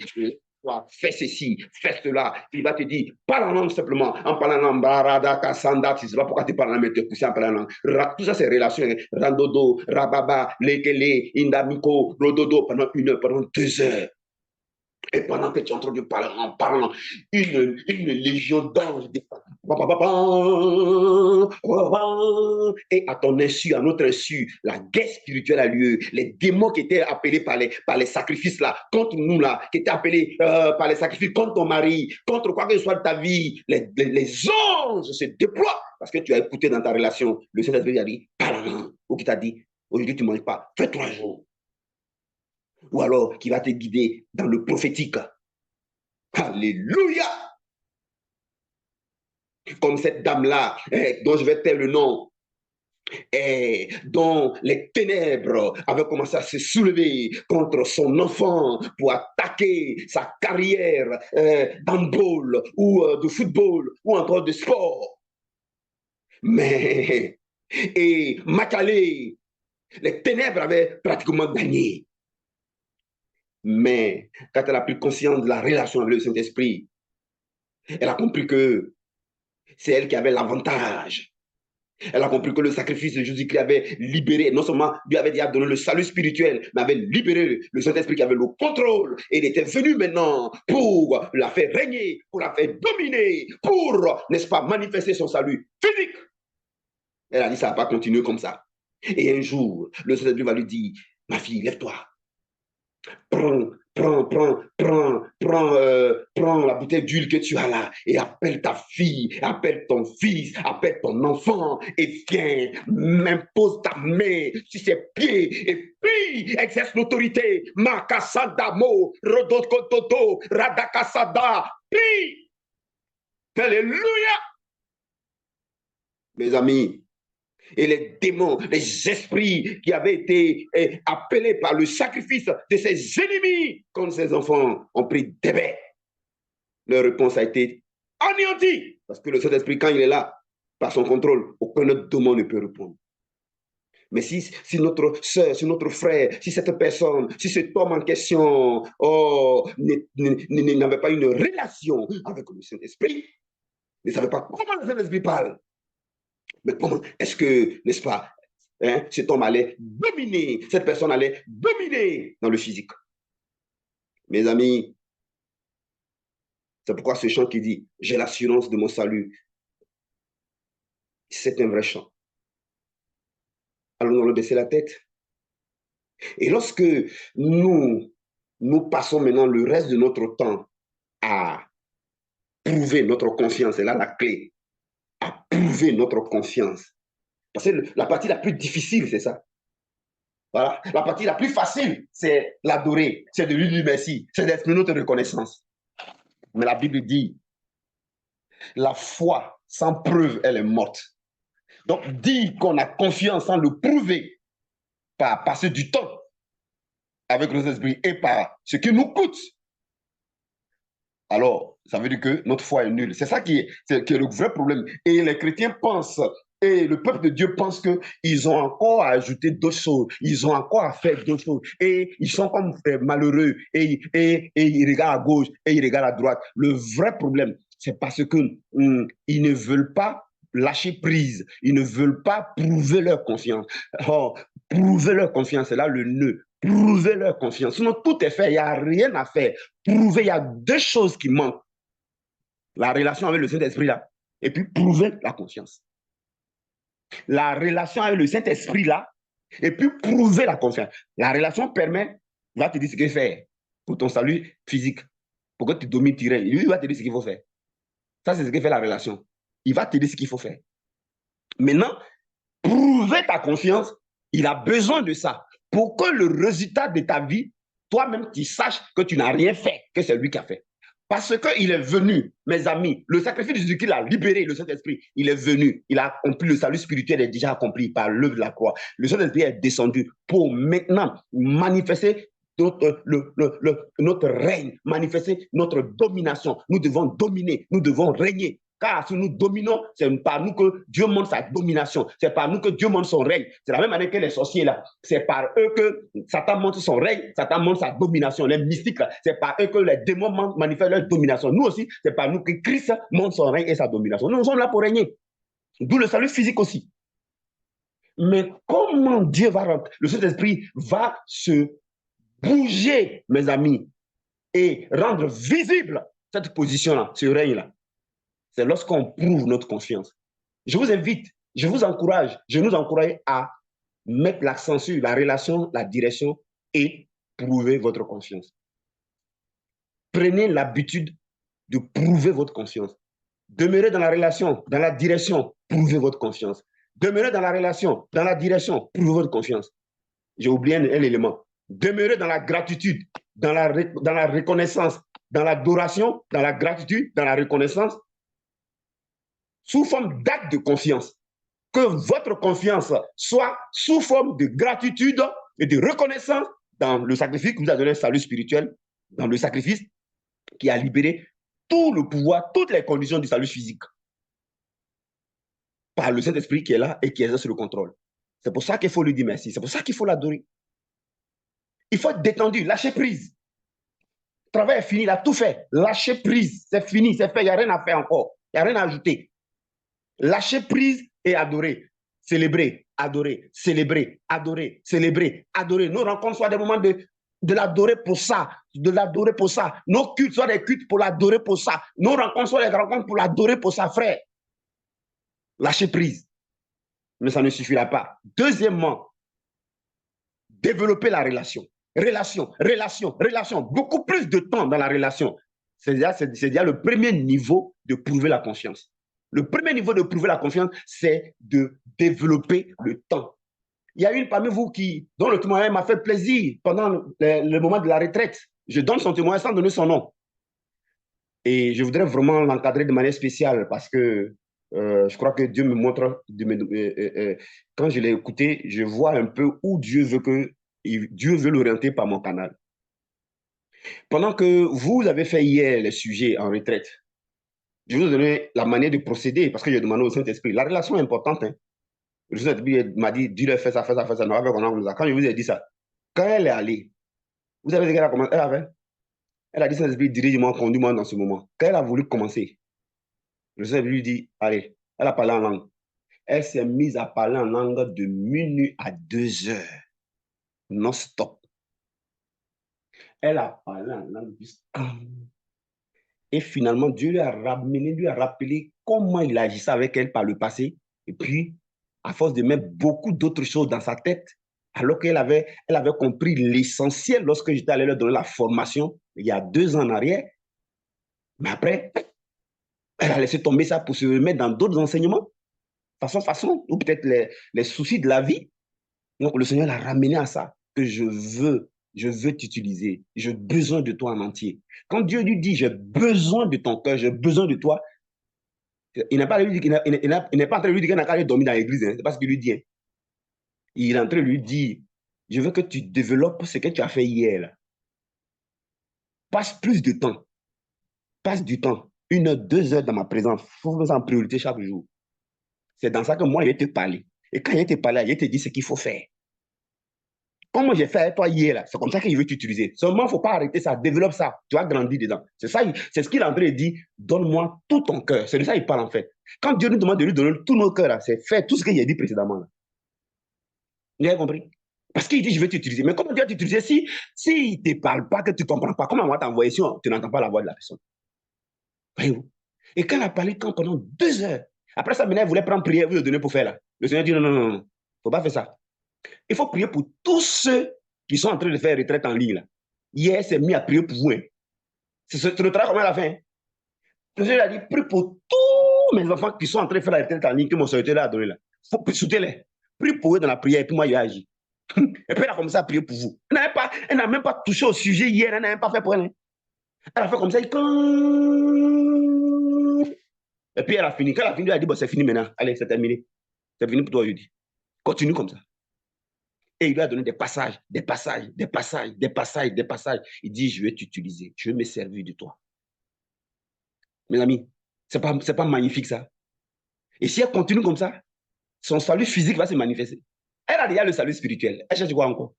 fais ceci, fais cela. Il va te dire, parle en langue simplement, en parlant en barada, kassanda, tu ne sais pas pourquoi tu parles en langue, mais tu pousses en parlant en langue. Tout ça, c'est relation. Randodo, rababa, lekele, indamiko, rododo, pendant 1 heure, pendant 2 heures. Et pendant que tu es en train de parler en parlant, une légion d'anges et à ton insu, à notre insu, la guerre spirituelle a lieu. Les démons qui étaient appelés par les sacrifices là, contre nous là, qui étaient appelés par les sacrifices contre ton mari, contre quoi que ce soit de ta vie, les anges se déploient parce que tu as écouté dans ta relation. Le Saint-Esprit a dit, parle, ou qui t'a dit, aujourd'hui tu ne manges pas, fais 3 jours. Ou alors qui va te guider dans le prophétique. Alléluia! Comme cette dame-là, dont je vais taire le nom, dont les ténèbres avaient commencé à se soulever contre son enfant pour attaquer sa carrière d'handball ou de football ou encore de sport. Mais, et Macalé, les ténèbres avaient pratiquement gagné. Mais quand elle a pris conscience de la relation avec le Saint-Esprit, elle a compris que c'est elle qui avait l'avantage. Elle a compris que le sacrifice de Jésus-Christ avait libéré, non seulement lui avait déjà donné le salut spirituel, mais avait libéré le Saint-Esprit qui avait le contrôle. Et il était venu maintenant pour la faire régner, pour la faire dominer, pour, n'est-ce pas, manifester son salut physique. Elle a dit, ça ne va pas continuer comme ça. Et un jour, le Saint-Esprit va lui dire, ma fille, lève-toi. Prends la bouteille d'huile que tu as là et appelle ta fille, appelle ton fils, appelle ton enfant et viens, m'impose ta main sur ses pieds et puis exerce l'autorité. Makasadamo, Rodokototo, Radakasada, puis. Alléluia! Mes amis, Et les démons, les esprits qui avaient été appelés par le sacrifice de ses ennemis contre ses enfants ont pris des baies. Leur réponse a été anéantie. Parce que le Saint-Esprit, quand il est là, par son contrôle, aucun autre démon ne peut répondre. Mais si notre soeur, si notre frère, si cette personne, si cet homme en question n'avait pas une relation avec le Saint-Esprit, ne savait pas comment le Saint-Esprit parle, mais comment est-ce que, n'est-ce pas, cet homme allait dominer, cette personne allait dominer dans le physique. Mes amis, c'est pourquoi ce chant qui dit « J'ai l'assurance de mon salut », c'est un vrai chant. Allons-nous baisser la tête. Et lorsque nous passons maintenant le reste de notre temps à prouver notre confiance, c'est là la clé, à prouver notre confiance. Parce que la partie la plus difficile, c'est ça. Voilà. La partie la plus facile, c'est l'adorer, c'est de lui dire merci, c'est d'exprimer notre reconnaissance. Mais la Bible dit, la foi sans preuve, elle est morte. Donc, dire qu'on a confiance sans le prouver, par passer du temps avec nos esprits et par ce qui nous coûte, alors ça veut dire que notre foi est nulle. C'est ça qui est le vrai problème. Et les chrétiens pensent, et le peuple de Dieu pense qu'ils ont encore à ajouter d'autres choses, ils ont encore à faire d'autres choses, et ils sont comme malheureux, et ils regardent à gauche, et ils regardent à droite. Le vrai problème, c'est parce qu'ils ne veulent pas lâcher prise, ils ne veulent pas prouver leur confiance. Oh, prouver leur confiance, c'est là le nœud. Prouver leur confiance. Sinon, tout est fait, il n'y a rien à faire. Prouver, il y a deux choses qui manquent. La relation avec le Saint-Esprit là, et puis prouver la confiance. La relation avec le Saint-Esprit là, et puis prouver la confiance. La relation permet, il va te dire ce qu'il faut faire pour ton salut physique, pour que tu domines tes règles. Lui, il va te dire ce qu'il faut faire. Ça, c'est ce que fait la relation. Il va te dire ce qu'il faut faire. Maintenant, prouver ta confiance, il a besoin de ça. Pour que le résultat de ta vie, toi-même, tu saches que tu n'as rien fait, que c'est lui qui a fait. Parce qu'il est venu, mes amis, le sacrifice de Jésus-Christ a libéré le Saint-Esprit. Il est venu, il a accompli, le salut spirituel est déjà accompli par l'œuvre de la croix. Le Saint-Esprit est descendu pour maintenant manifester notre règne, manifester notre domination. Nous devons dominer, nous devons régner. Car si nous dominons, c'est par nous que Dieu montre sa domination. C'est par nous que Dieu montre son règne. C'est la même manière que les sorciers là. C'est par eux que Satan montre son règne, Satan montre sa domination. Les mystiques là, c'est par eux que les démons manifestent leur domination. Nous aussi, c'est par nous que Christ montre son règne et sa domination. Nous sommes là pour régner. D'où le salut physique aussi. Mais comment Dieu va rentrer? Le Saint-Esprit va se bouger, mes amis, et rendre visible cette position-là, ce règne-là. C'est lorsqu'on prouve notre confiance. Je vous invite, je vous encourage, je nous encourage à mettre l'accent sur la relation, la direction et prouver votre confiance. Prenez l'habitude de prouver votre confiance. Demeurez dans la relation, dans la direction, prouvez votre confiance. Demeurez dans la relation, dans la direction, prouvez votre confiance. J'ai oublié un élément. Demeurez dans la gratitude, dans la reconnaissance, dans l'adoration, dans la gratitude, dans la reconnaissance, sous forme d'acte de confiance. Que votre confiance soit sous forme de gratitude et de reconnaissance dans le sacrifice que vous a donné le salut spirituel, dans le sacrifice qui a libéré tout le pouvoir, toutes les conditions du salut physique par le Saint-Esprit qui est là et qui exerce le contrôle. C'est pour ça qu'il faut lui dire merci, c'est pour ça qu'il faut l'adorer. Il faut être détendu, lâcher prise. Le travail est fini, il a tout fait. Lâcher prise, c'est fini, c'est fait, il n'y a rien à faire encore, il n'y a rien à ajouter. Lâcher prise et adorer, célébrer, adorer, célébrer, adorer, célébrer, adorer. Nos rencontres soient des moments de l'adorer pour ça, de l'adorer pour ça. Nos cultes soient des cultes pour l'adorer pour ça. Nos rencontres soient des rencontres pour l'adorer pour ça, frère. Lâcher prise. Mais ça ne suffira pas. Deuxièmement, développer la relation. Relation. Beaucoup plus de temps dans la relation. C'est déjà le premier niveau de prouver la confiance. Le premier niveau de prouver la confiance, c'est de développer le temps. Il y a une parmi vous dont le témoignage m'a fait plaisir pendant le moment de la retraite. Je donne son témoignage sans donner son nom. Et je voudrais vraiment l'encadrer de manière spéciale parce que Je crois que Dieu me montre, quand je l'ai écouté, je vois un peu où Dieu veut l'orienter par mon canal. Pendant que vous avez fait hier les sujets en retraite, je vais vous donner la manière de procéder parce que j'ai demandé au Saint-Esprit. La relation est importante. Hein. Le Saint-Esprit m'a dit, dis-le, fais ça, fais ça, fais ça. Quand je vous ai dit ça, quand elle est allée, vous savez ce qu'elle a commencé? Elle a dit, Saint-Esprit, dirige-moi, conduis-moi dans ce moment. Quand elle a voulu commencer, le Saint-Esprit lui dit, allez, elle a parlé en langue. Elle s'est mise à parler en langue de minuit à 2 heures, non-stop. Elle a parlé en langue jusqu'à... Et finalement, Dieu lui a ramené, lui a rappelé comment il agissait avec elle par le passé. Et puis, à force de mettre beaucoup d'autres choses dans sa tête, alors elle avait compris l'essentiel lorsque j'étais allé leur donner la formation il y a 2 ans en arrière. Mais après, elle a laissé tomber ça pour se remettre dans d'autres enseignements, façon, ou peut-être les soucis de la vie. Donc, le Seigneur l'a ramené à ça, que je veux t'utiliser. J'ai besoin de toi en entier. Quand Dieu lui dit, j'ai besoin de ton cœur, j'ai besoin de toi, il n'est pas, en train de lui dire qu'il n'a qu'à aller dormir dans l'église. Hein. C'est pas ce qu'il lui dit. Hein. Il est en train de lui dire, je veux que tu développes ce que tu as fait hier. Là. Passe plus de temps. Passe du temps. 1 heure, 2 heures dans ma présence. Il faut faire ça en priorité chaque jour. C'est dans ça que moi, je vais te parler. Et quand je vais te parler, je vais te dire ce qu'il faut faire. Comme j'ai fait avec toi hier, là, c'est comme ça qu'il veut t'utiliser. Seulement, il ne faut pas arrêter ça, développe ça. Tu vas grandir dedans. C'est ça, c'est ce qu'il est en train de dire. Donne-moi tout ton cœur. C'est de ça qu'il parle en fait. Quand Dieu nous demande de lui donner tous nos cœurs, c'est faire tout ce qu'il a dit précédemment. Là. Vous avez compris? Parce qu'il dit, je vais t'utiliser. Mais comment Dieu va t'utiliser si il ne te parle pas, que tu ne comprends pas? Comment moi t'envoyer si tu n'entends pas la voix de la personne? Voyez-vous? Et quand elle a parlé pendant 2 heures, après ça, maintenant, elle voulait prendre prière, vous le donner pour faire là. Le Seigneur dit, non, non, non, non. Il ne faut pas faire ça. Il faut prier pour tous ceux qui sont en train de faire retraite en ligne. Là. Hier, c'est mis à prier pour vous. Hein. C'est le travail qu'on a fait. Hein. Le Seigneur a dit, prie pour tous mes enfants qui sont en train de faire la retraite en ligne que mon serviteur a donné là. Faut soutenir-les. Prie pour eux dans la prière et puis moi, je vais agir. Et puis elle a commencé à prier pour vous. Elle n'a même pas touché au sujet hier, elle n'a même pas fait pour elle. Hein. Elle a fait comme ça. Et puis elle a fini. Quand elle a fini, elle a dit, bon, c'est fini maintenant. Allez, c'est terminé. C'est fini pour toi aujourd'hui. Continue comme ça. Et il lui a donné des passages, des passages, des passages, des passages, des passages. Il dit, je vais t'utiliser, je vais me servir de toi. Mes amis, c'est pas magnifique ça. Et si elle continue comme ça, son salut physique va se manifester. Elle a déjà le salut spirituel. Elle cherche quoi encore?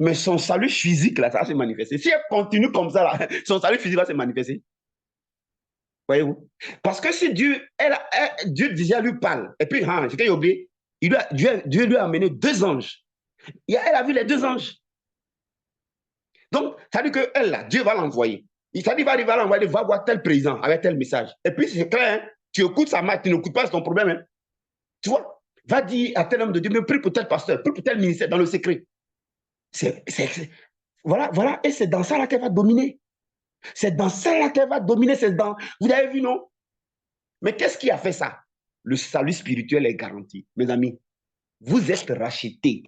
Mais son salut physique, là, ça va se manifester. Si elle continue comme ça, là, son salut physique va se manifester. Voyez-vous? Parce que si Dieu déjà lui parle, et puis, ce qu'il a oublié, Dieu lui a amené 2 anges. Et elle a vu les 2 anges. Donc, ça veut dire qu'elle, là, Dieu va l'envoyer. Il va l'envoyer, va voir tel président avec tel message. Et puis, c'est clair, hein, tu écoutes sa marque, tu n'écoutes pas, c'est ton problème. Hein. Tu vois? Va dire à tel homme de Dieu, mais prie pour tel pasteur, prie pour tel ministère dans le secret. Voilà, et c'est dans ça là qu'elle va dominer. C'est dans ça là qu'elle va dominer. Vous avez vu, non? Mais qu'est-ce qui a fait ça? Le salut spirituel est garanti. Mes amis, vous êtes rachetés.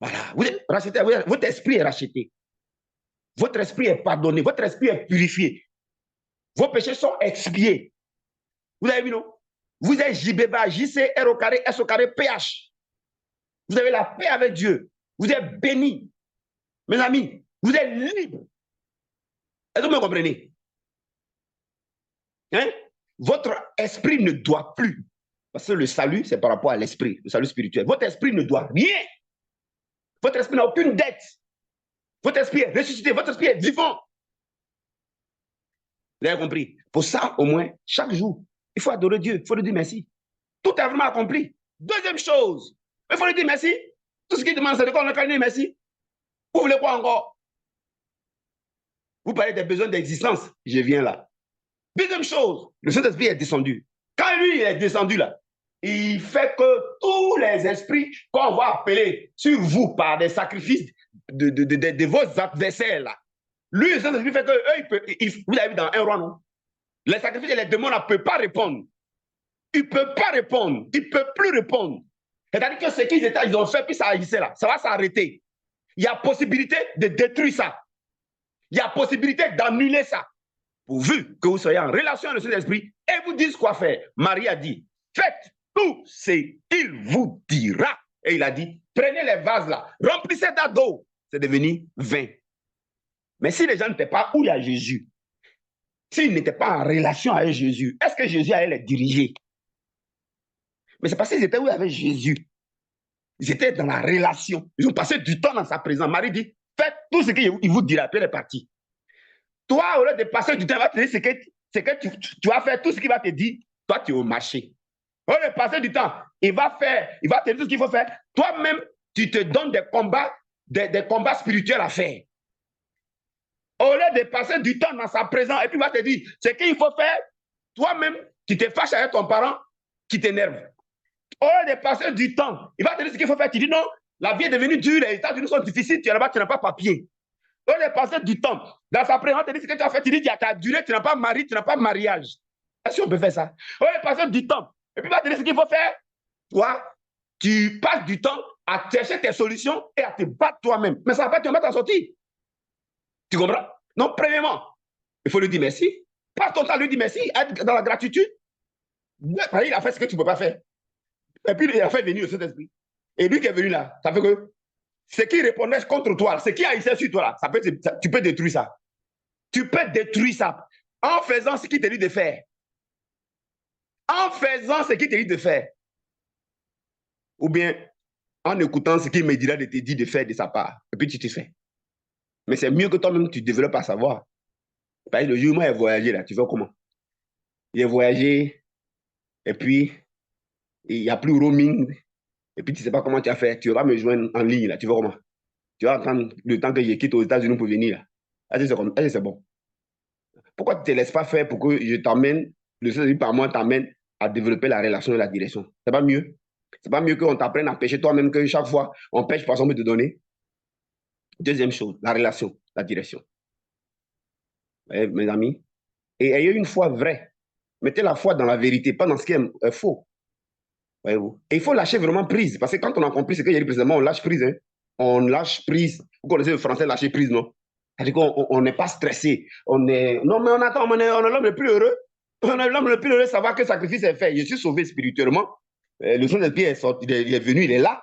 Voilà, vous êtes rachetés, votre esprit est racheté. Votre esprit est pardonné, votre esprit est purifié. Vos péchés sont expiés. Vous avez vu, non? Vous êtes JBBA, JCR au carré, S au carré, PH. Vous avez la paix avec Dieu. Vous êtes bénis. Mes amis, vous êtes libres. Est-ce que vous me comprenez? Hein? Votre esprit ne doit plus. Parce que le salut, c'est par rapport à l'esprit, le salut spirituel. Votre esprit ne doit rien. Votre esprit n'a aucune dette. Votre esprit est ressuscité, votre esprit est vivant. Vous avez compris? Pour ça, au moins, chaque jour, il faut adorer Dieu, il faut lui dire merci. Tout est vraiment accompli. Deuxième chose, il faut lui dire merci. Tout ce qu'il demande, c'est de quoi on a dit merci. Vous voulez quoi encore? Vous parlez des besoins d'existence. Je viens là. Deuxième chose, le Saint-Esprit est descendu. Quand lui il est descendu là, il fait que tous les esprits qu'on va appeler sur vous par des sacrifices de vos adversaires là, lui, le Saint-Esprit fait que eux, vous l'avez vu dans un roi, non? Les sacrifices et les démons ne peuvent pas répondre. Ils ne peuvent pas répondre. Ils ne peuvent plus répondre. C'est-à-dire que ce qu'ils ont fait, puis ça agissait là, ça va s'arrêter. Il y a possibilité de détruire ça. Il y a possibilité d'annuler ça. pourvu que vous soyez en relation avec le Saint-Esprit et vous disent quoi faire. Marie a dit, faites tout ce qu'il vous dira. Et il a dit, prenez les vases là, remplissez d'eau. C'est devenu vin. Mais si les gens n'étaient pas où il y a Jésus, s'ils n'étaient pas en relation avec Jésus, est-ce que Jésus allait les diriger? Mais c'est parce qu'ils étaient où avec Jésus. Ils étaient dans la relation. Ils ont passé du temps dans sa présence. Marie dit, faites tout ce qu'il vous dira, puis elle est partie. Toi, au lieu de passer du temps, il va te dire ce que tu vas faire tout ce qu'il va te dire. Toi, tu es au marché. Au lieu de passer du temps, il va te dire tout ce qu'il faut faire. Toi-même, tu te donnes des combats spirituels à faire. Au lieu de passer du temps dans sa présence, et puis il va te dire ce qu'il faut faire, toi-même, tu te fâches avec ton parent qui t'énerve. Au lieu de passer du temps, il va te dire ce qu'il faut faire. Tu dis non, la vie est devenue dure, les États-Unis sont difficiles, tu es là-bas, tu n'as pas papier. Au lieu de passer du temps dans sa présence, tu dis ce que tu as fait, tu dis tu as duré, tu n'as pas mari, tu n'as pas mariage. Est-ce qu'on peut faire ça? Au lieu de passer du temps, et puis il va te dire ce qu'il faut faire. Toi, tu passes du temps à chercher tes solutions et à te battre toi-même. Mais ça va pas te mettre à sortir. Tu comprends? Donc, premièrement, il faut lui dire merci. Passe ton temps à lui dire merci, être dans la gratitude. Il a fait ce que tu ne peux pas faire. Et puis, il a fait venir le Saint-Esprit. Et lui qui est venu là, ça fait que ce qui répondait contre toi, ce qui haïssait sur toi, là, tu peux détruire ça. Tu peux détruire ça en faisant ce qu'il te dit de faire. En faisant ce qu'il te dit de faire. Ou bien en écoutant ce qu'il me dira de te dire de faire de sa part. Et puis tu te fais. Mais c'est mieux que toi-même, tu développes à savoir. Parce que le jour où il a voyagé, là, tu fais comment? Il a voyagé, et puis il n'y a plus roaming, et puis tu ne sais pas comment tu as fait. Tu vas me joindre en ligne, là, tu fais comment? Tu vas attendre le temps que je quitte aux États-Unis pour venir, là. Est-ce que c'est bon? Pourquoi tu ne te laisses pas faire pour que je t'emmène, le Saint-Esprit par moi t'amène à développer la relation et la direction? C'est pas mieux? C'est pas mieux qu'on t'apprenne à pêcher toi-même que chaque fois on pêche parce qu'on peut te donner? Deuxième chose, la relation, la direction. Mes amis, et ayez une foi vraie. Mettez la foi dans la vérité, pas dans ce qui est faux. Voyez-vous? Et il faut lâcher vraiment prise, parce que quand on a compris ce que j'ai dit précédemment, on lâche prise. Hein. On lâche prise. Vous connaissez le français lâcher prise, non? C'est-à-dire qu'on n'est pas stressé. Non, mais on attend, on est l'homme le plus heureux. On est l'homme le plus heureux de savoir que le sacrifice est fait. Je suis sauvé spirituellement. Le Saint-Esprit est sorti, il est venu, il est là.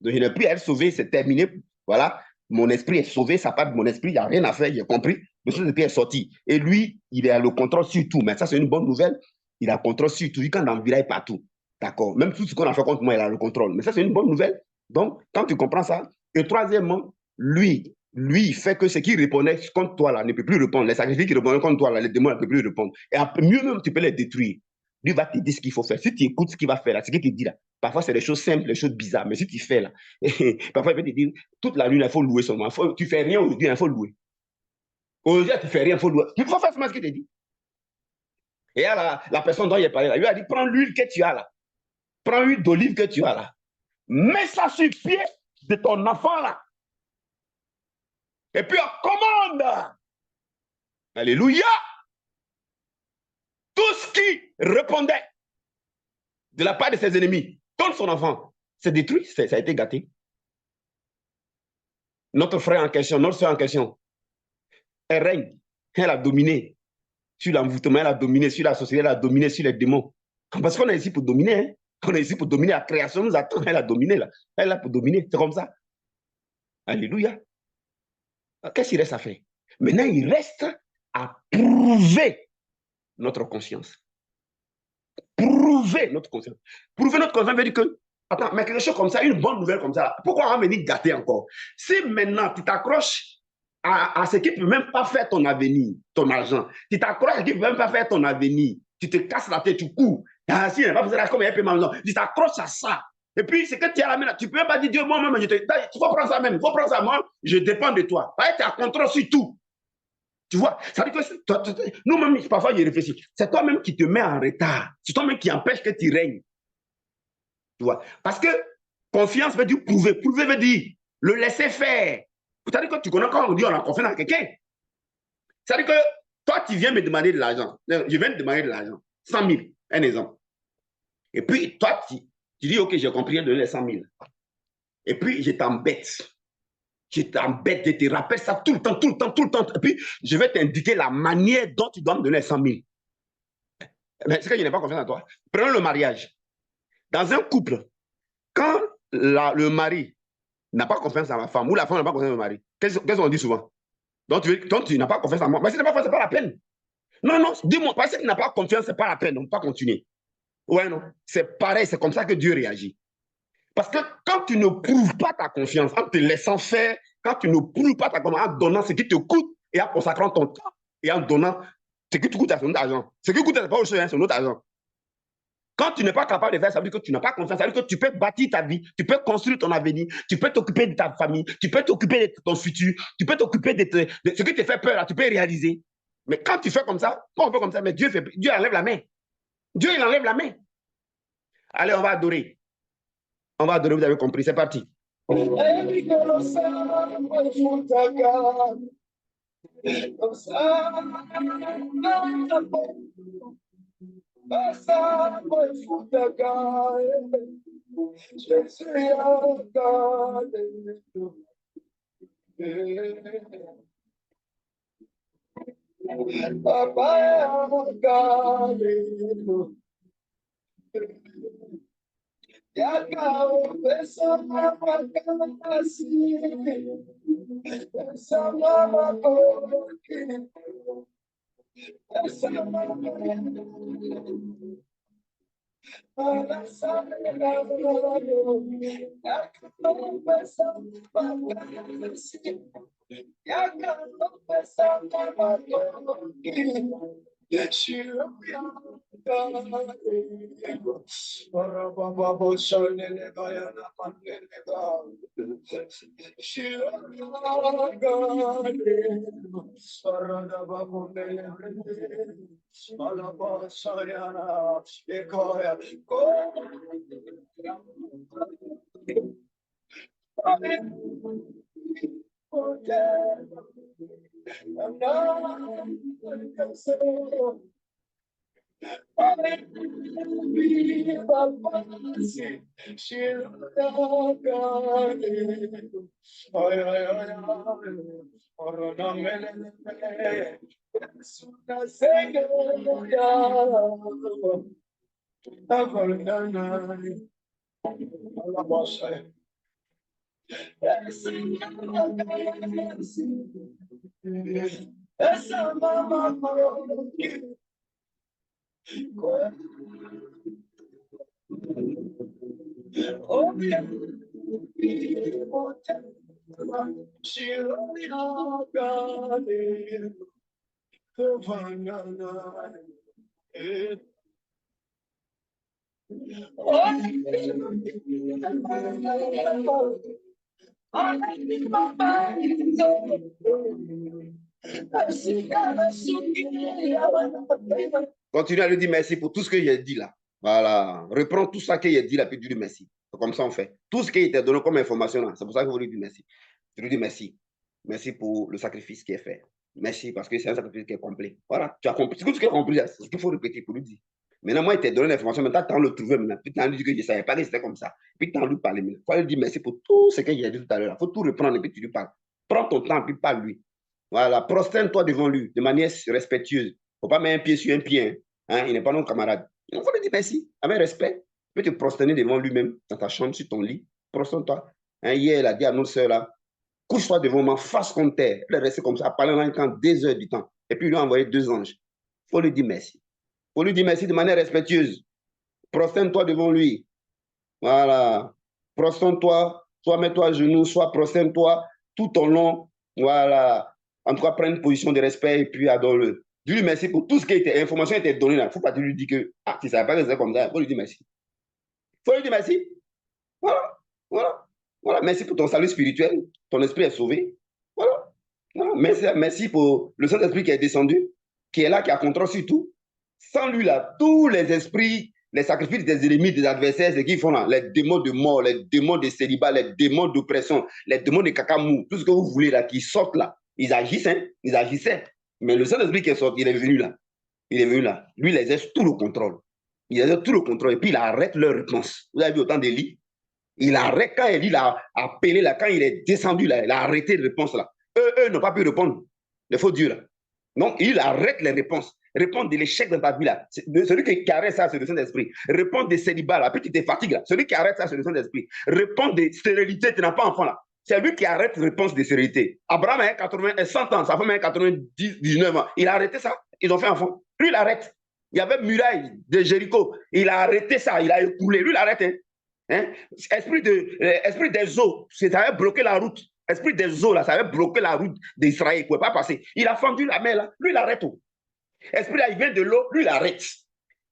Donc je n'ai plus à être sauvé, c'est terminé. Voilà. Mon esprit est sauvé, ça part de mon esprit, il n'y a rien à faire, j'ai compris. Le Saint-Esprit est sorti. Et lui, il a le contrôle sur tout. Mais ça, c'est une bonne nouvelle. Il a le contrôle sur tout. Il quand dans le village partout. D'accord. Même tout ce qu'on a fait contre moi, il a le contrôle. Mais ça, c'est une bonne nouvelle. Donc, quand tu comprends ça, et troisièmement, lui, il fait que ce qui répondait contre toi là ne peut plus répondre. Les sacrifices qui répondaient contre toi là, les démons ne peuvent plus répondre. Et après, mieux même, tu peux les détruire. Lui va te dire ce qu'il faut faire. Si tu écoutes ce qu'il va faire là, ce qu'il te dit là, parfois c'est des choses simples, des choses bizarres, mais si tu fais là, parfois il va te dire, toute la nuit, il faut louer seulement. Tu fais rien aujourd'hui, il faut louer. Aujourd'hui, tu fais rien, il faut louer. Il faut faire seulement ce qu'il te dit. Et là, la personne dont il est parlé là, il lui a dit, prends l'huile que tu as là. Prends l'huile d'olive que tu as là. Mets ça sur le pied de ton enfant là. Et puis on commande. Alléluia. Tout ce qui répondait de la part de ses ennemis contre son enfant, c'est détruit, ça a été gâté. Notre frère en question, notre soeur en question, elle règne, elle a dominé sur l'envoûtement, elle a dominé sur la société, elle a dominé sur les démons. Parce qu'on est ici pour dominer, hein? On est ici pour dominer, la création nous attend, elle a dominé là. Elle est là pour dominer, c'est comme ça. Alléluia. Qu'est-ce qu'il reste à faire? Maintenant, il reste à prouver notre conscience. Prouver notre conscience. Prouver notre conscience veut dire que, attends, mais quelque chose comme ça, une bonne nouvelle comme ça, pourquoi on va venir gâter encore? Si maintenant tu t'accroches à ce qui ne peut même pas faire ton avenir, ton argent, tu t'accroches à ce qui ne peut même pas faire ton avenir, tu te casses la tête, tu cours. Ah, si, il n'y a pas besoin comme un peu mal, tu t'accroches à ça. Et puis, c'est que tu as la main, tu ne peux même pas dire Dieu, moi-même, il faut prendre ça même, il faut prendre ça, moi, je dépends de toi. Tu as contrôle sur tout. Tu vois, ça veut dire que nous-mêmes, parfois, je réfléchis. C'est toi-même qui te mets en retard. C'est toi-même qui empêche que tu règnes. Tu vois, parce que confiance veut dire prouver. Prouver veut dire le laisser faire. C'est-à-dire que tu connais quand on dit on a confiance en quelqu'un. C'est-à-dire que toi, tu viens me demander de l'argent. Je viens te demander de l'argent. 100 000, un exemple. Et puis, toi, tu dis, OK, j'ai compris de donner 100 000. Et puis, je t'embête. qui t'embête, qui te rappelle ça tout le temps, tout le temps, tout le temps. Et puis, je vais t'indiquer la manière dont tu dois me donner 100 000. Mais c'est que je n'ai pas confiance en toi. Prenons le mariage. Dans un couple, quand le mari n'a pas confiance en la femme, ou la femme n'a pas confiance en le mari, qu'est-ce qu'on dit souvent? Donc, tu n'as pas confiance en moi. Mais si tu n'as pas confiance, ce n'est pas la peine. Non, non, dis-moi, parce que tu n'as pas confiance, ce n'est pas la peine, on ne peut pas continuer. Ouais, non, c'est pareil, c'est comme ça que Dieu réagit. Parce que quand tu ne prouves pas ta confiance, en te laissant faire, quand tu ne prouves pas ta confiance, en donnant ce qui te coûte et en consacrant ton temps et en donnant ce qui te coûte à son argent. Ce qui coûte, ce n'est pas autre chose, c'est notre argent. Quand tu n'es pas capable de faire ça, ça veut dire que tu n'as pas confiance, ça veut dire que tu peux bâtir ta vie, tu peux construire ton avenir, tu peux t'occuper de ta famille, tu peux t'occuper de ton futur, tu peux t'occuper de ce qui te fait peur, là, tu peux réaliser. Mais quand tu fais comme ça, quand on fait comme ça, mais Dieu enlève la main. Dieu, il enlève la main. Allez, on va adorer. On va adorer, vous avez compris, c'est parti. Continue à lui dire merci pour tout ce que j'ai dit là. Voilà. Reprends tout ça qu'il a dit là, puis tu lui dis merci. C'est comme ça on fait. Tout ce qu'il t'a donné comme information là, c'est pour ça que vous lui dites merci. Tu lui dis merci. Merci pour le sacrifice qui est fait. Merci parce que c'est un sacrifice qui est complet. Voilà. Tu as compris. C'est tout ce qu'il a compris là. C'est ce qu'il faut répéter pour lui dire. Maintenant, moi, il t'a donné l'information. Maintenant, tu as le trouver maintenant. Puis tu as dit que je ne savais pas que c'était comme ça. Puis tu as lui parler. Il faut lui dire merci pour tout ce qu'il a dit tout à l'heure. Il faut tout reprendre et puis tu lui parles. Prends ton temps, puis parle lui. Voilà. Prosterne-toi devant lui de manière respectueuse. Il ne faut pas mettre un pied sur un pied. Hein? Il n'est pas notre camarade. Il faut lui dire merci, avec respect. Tu peux te prosterner devant lui-même, dans ta chambre, sur ton lit. Prosterne-toi. Hein? Hier, il a dit à notre soeur là, couche-toi devant moi, face contre terre. Elle est restée comme ça, parler un temps, des heures du temps. Et puis, il lui a envoyé 2 anges. Il faut lui dire merci. Il faut lui dire merci de manière respectueuse. Prosterne-toi devant lui. Voilà. Prosterne-toi, soit mets-toi à genoux, soit prosterne-toi tout ton long. Voilà. En tout cas, prends une position de respect et puis adore-le. Dis-lui merci pour tout ce qui a été, information a été donnée là. Il ne faut pas lui dire que, ah, tu ne savais pas que c'était comme ça. Il faut lui dire merci. Il faut lui dire merci. Voilà. Voilà. Voilà. Merci pour ton salut spirituel. Ton esprit est sauvé. Voilà. Voilà. Merci pour le Saint-Esprit qui est descendu, qui est là, qui a contrôle sur tout. Sans lui, là, tous les esprits, les sacrifices des ennemis, des adversaires, ce qu'ils font là, les démons de mort, les démons de célibat, les démons d'oppression, les démons de cacamou, tout ce que vous voulez là, qui sortent là, ils agissent, hein, ils agissaient. Mais le Saint-Esprit qui est sorti, il est venu là. Il est venu là. Lui, il exerce tout le contrôle. Il exerce tout le contrôle et puis il arrête leur réponse. Vous avez vu autant d'Élie? Il arrête quand il a appelé là, quand il est descendu là, il a arrêté les réponses là. Eux n'ont pas pu répondre. Il faut dire là. Donc, il arrête les réponses. Répondre de l'échec dans ta vie là. Celui qui arrête ça, c'est le Saint-Esprit. Répondre des célibats là, puis tu te fatigues là. Celui qui arrête ça, c'est le Saint-Esprit. Répondre des stérilités, tu n'as pas enfant là. C'est lui qui arrête réponse des stérilités. Abraham a 100 ans, sa femme a 90, 19 ans. Il a arrêté ça. Ils ont fait enfant. Lui, il arrête. Il y avait muraille de Jéricho. Il a arrêté ça. Il a écoulé. Lui, il arrête. Hein? Esprit des eaux, ça avait bloqué la route. Esprit des eaux, là, ça avait bloqué la route d'Israël. Il ne pouvait pas passer. Il a fendu la mer, là. Lui, il arrête tout. Esprit, là, il vient de l'eau. Lui, il arrête.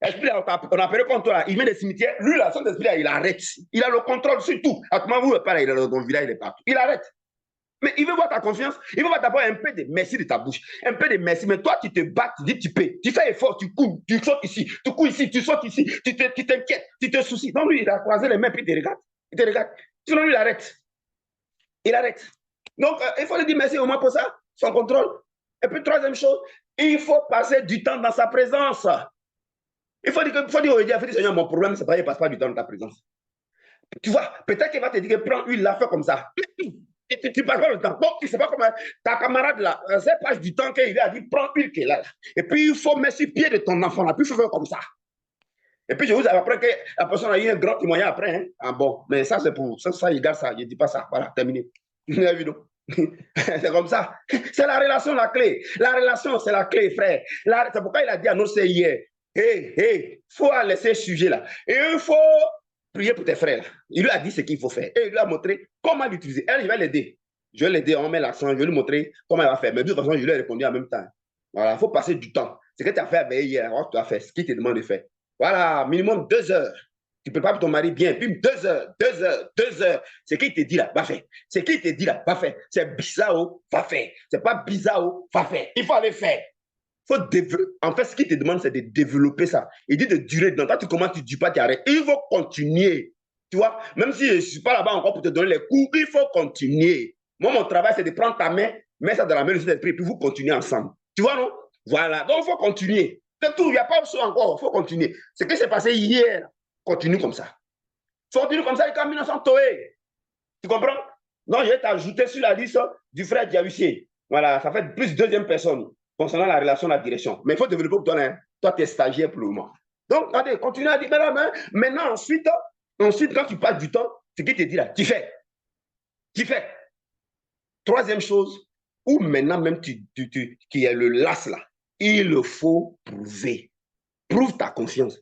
Esprit, là, on appelle contre là. Il vient des cimetières. Lui, là, son esprit, là, il arrête. Il a le contrôle sur tout. À tout moment, vous pas là, il est dans ton village, il est partout. Il arrête. Mais il veut voir ta confiance. Il veut voir d'abord un peu de merci de ta bouche. Un peu de merci. Mais toi, tu te bats, tu dis tu peux. Tu fais effort, tu cours, tu sautes ici, tu cours ici, tu sautes ici, tu t'inquiètes, tu te soucies. Donc lui, il a croisé les mains, puis il te regarde. Il te regarde. Sinon, lui, il arrête. Il arrête. Donc, il faut lui dire merci au moins pour ça, son contrôle. Et puis, troisième chose, il faut passer du temps dans sa présence. Il faut dire au Dieu, Seigneur, mon problème, c'est pas qu'il ne passe pas du temps dans ta présence. Tu vois, peut-être qu'il va te dire que prends une, la fait comme ça. Tu passes pas le temps. Donc, tu ne sais pas comment ta camarade là, c'est pas du temps qu'il a dit, prends une qui est là. Et puis, il faut mettre sur pied de ton enfant là, puis il faut faire comme ça. Et puis, je vous apprends que la personne a eu un grand témoignage après. Hein? Ah bon, mais ça, c'est pour ça, il garde ça. Je ne dis pas ça. Voilà, terminé. C'est comme ça. C'est la relation la clé. La relation, c'est la clé, frère. C'est pourquoi il a dit à nos hier, il faut laisser ce sujet là. Et il faut prier pour tes frères. Il lui a dit ce qu'il faut faire. Et il lui a montré comment l'utiliser. Elle, je vais l'aider. Je vais l'aider, on met l'accent, je vais lui montrer comment elle va faire. Mais de toute façon, je lui ai répondu en même temps. Voilà, il faut passer du temps. Ce que tu as fait avec hier, tu as fait ce qu'il te demande de faire. Voilà, minimum 2 heures. Tu prépares ton mari bien, puis 2 heures, 2 heures, 2 heures. Ce qu'il te dit là, va faire. Ce qu'il te dit là, va faire. C'est bizarre, va faire. C'est pas bizarre, va faire. Il faut aller faire. En fait, ce qu'il te demande, c'est de développer ça. Il dit de durer dedans. Toi, tu commences, tu ne dis pas, tu arrêtes. Il faut continuer. Tu vois, même si je ne suis pas là-bas encore pour te donner les cours, il faut continuer. Moi, mon travail, c'est de prendre ta main, mettre ça dans la main du Saint-Esprit, puis vous continuez ensemble. Tu vois, non? Voilà. Donc, il faut continuer. C'est tout. Il n'y a pas de chose encore. Il faut continuer. Ce qui s'est passé hier, continue comme ça. Continue comme ça jusqu'en 1900 Toé. Tu comprends? Non, je vais t'ajouter sur la liste du frère Diahussier. Voilà, ça fait plus de deuxième personne concernant la relation, la direction. Mais il faut développer pour toi, hein. Toi, tu es stagiaire pour le moment. Donc, regardez, continue à dire, maintenant, ensuite, quand tu passes du temps, ce qu'il te dit là, tu fais. Tu fais. Troisième chose, ou maintenant même qui est le las là, il faut prouver. Prouve ta confiance.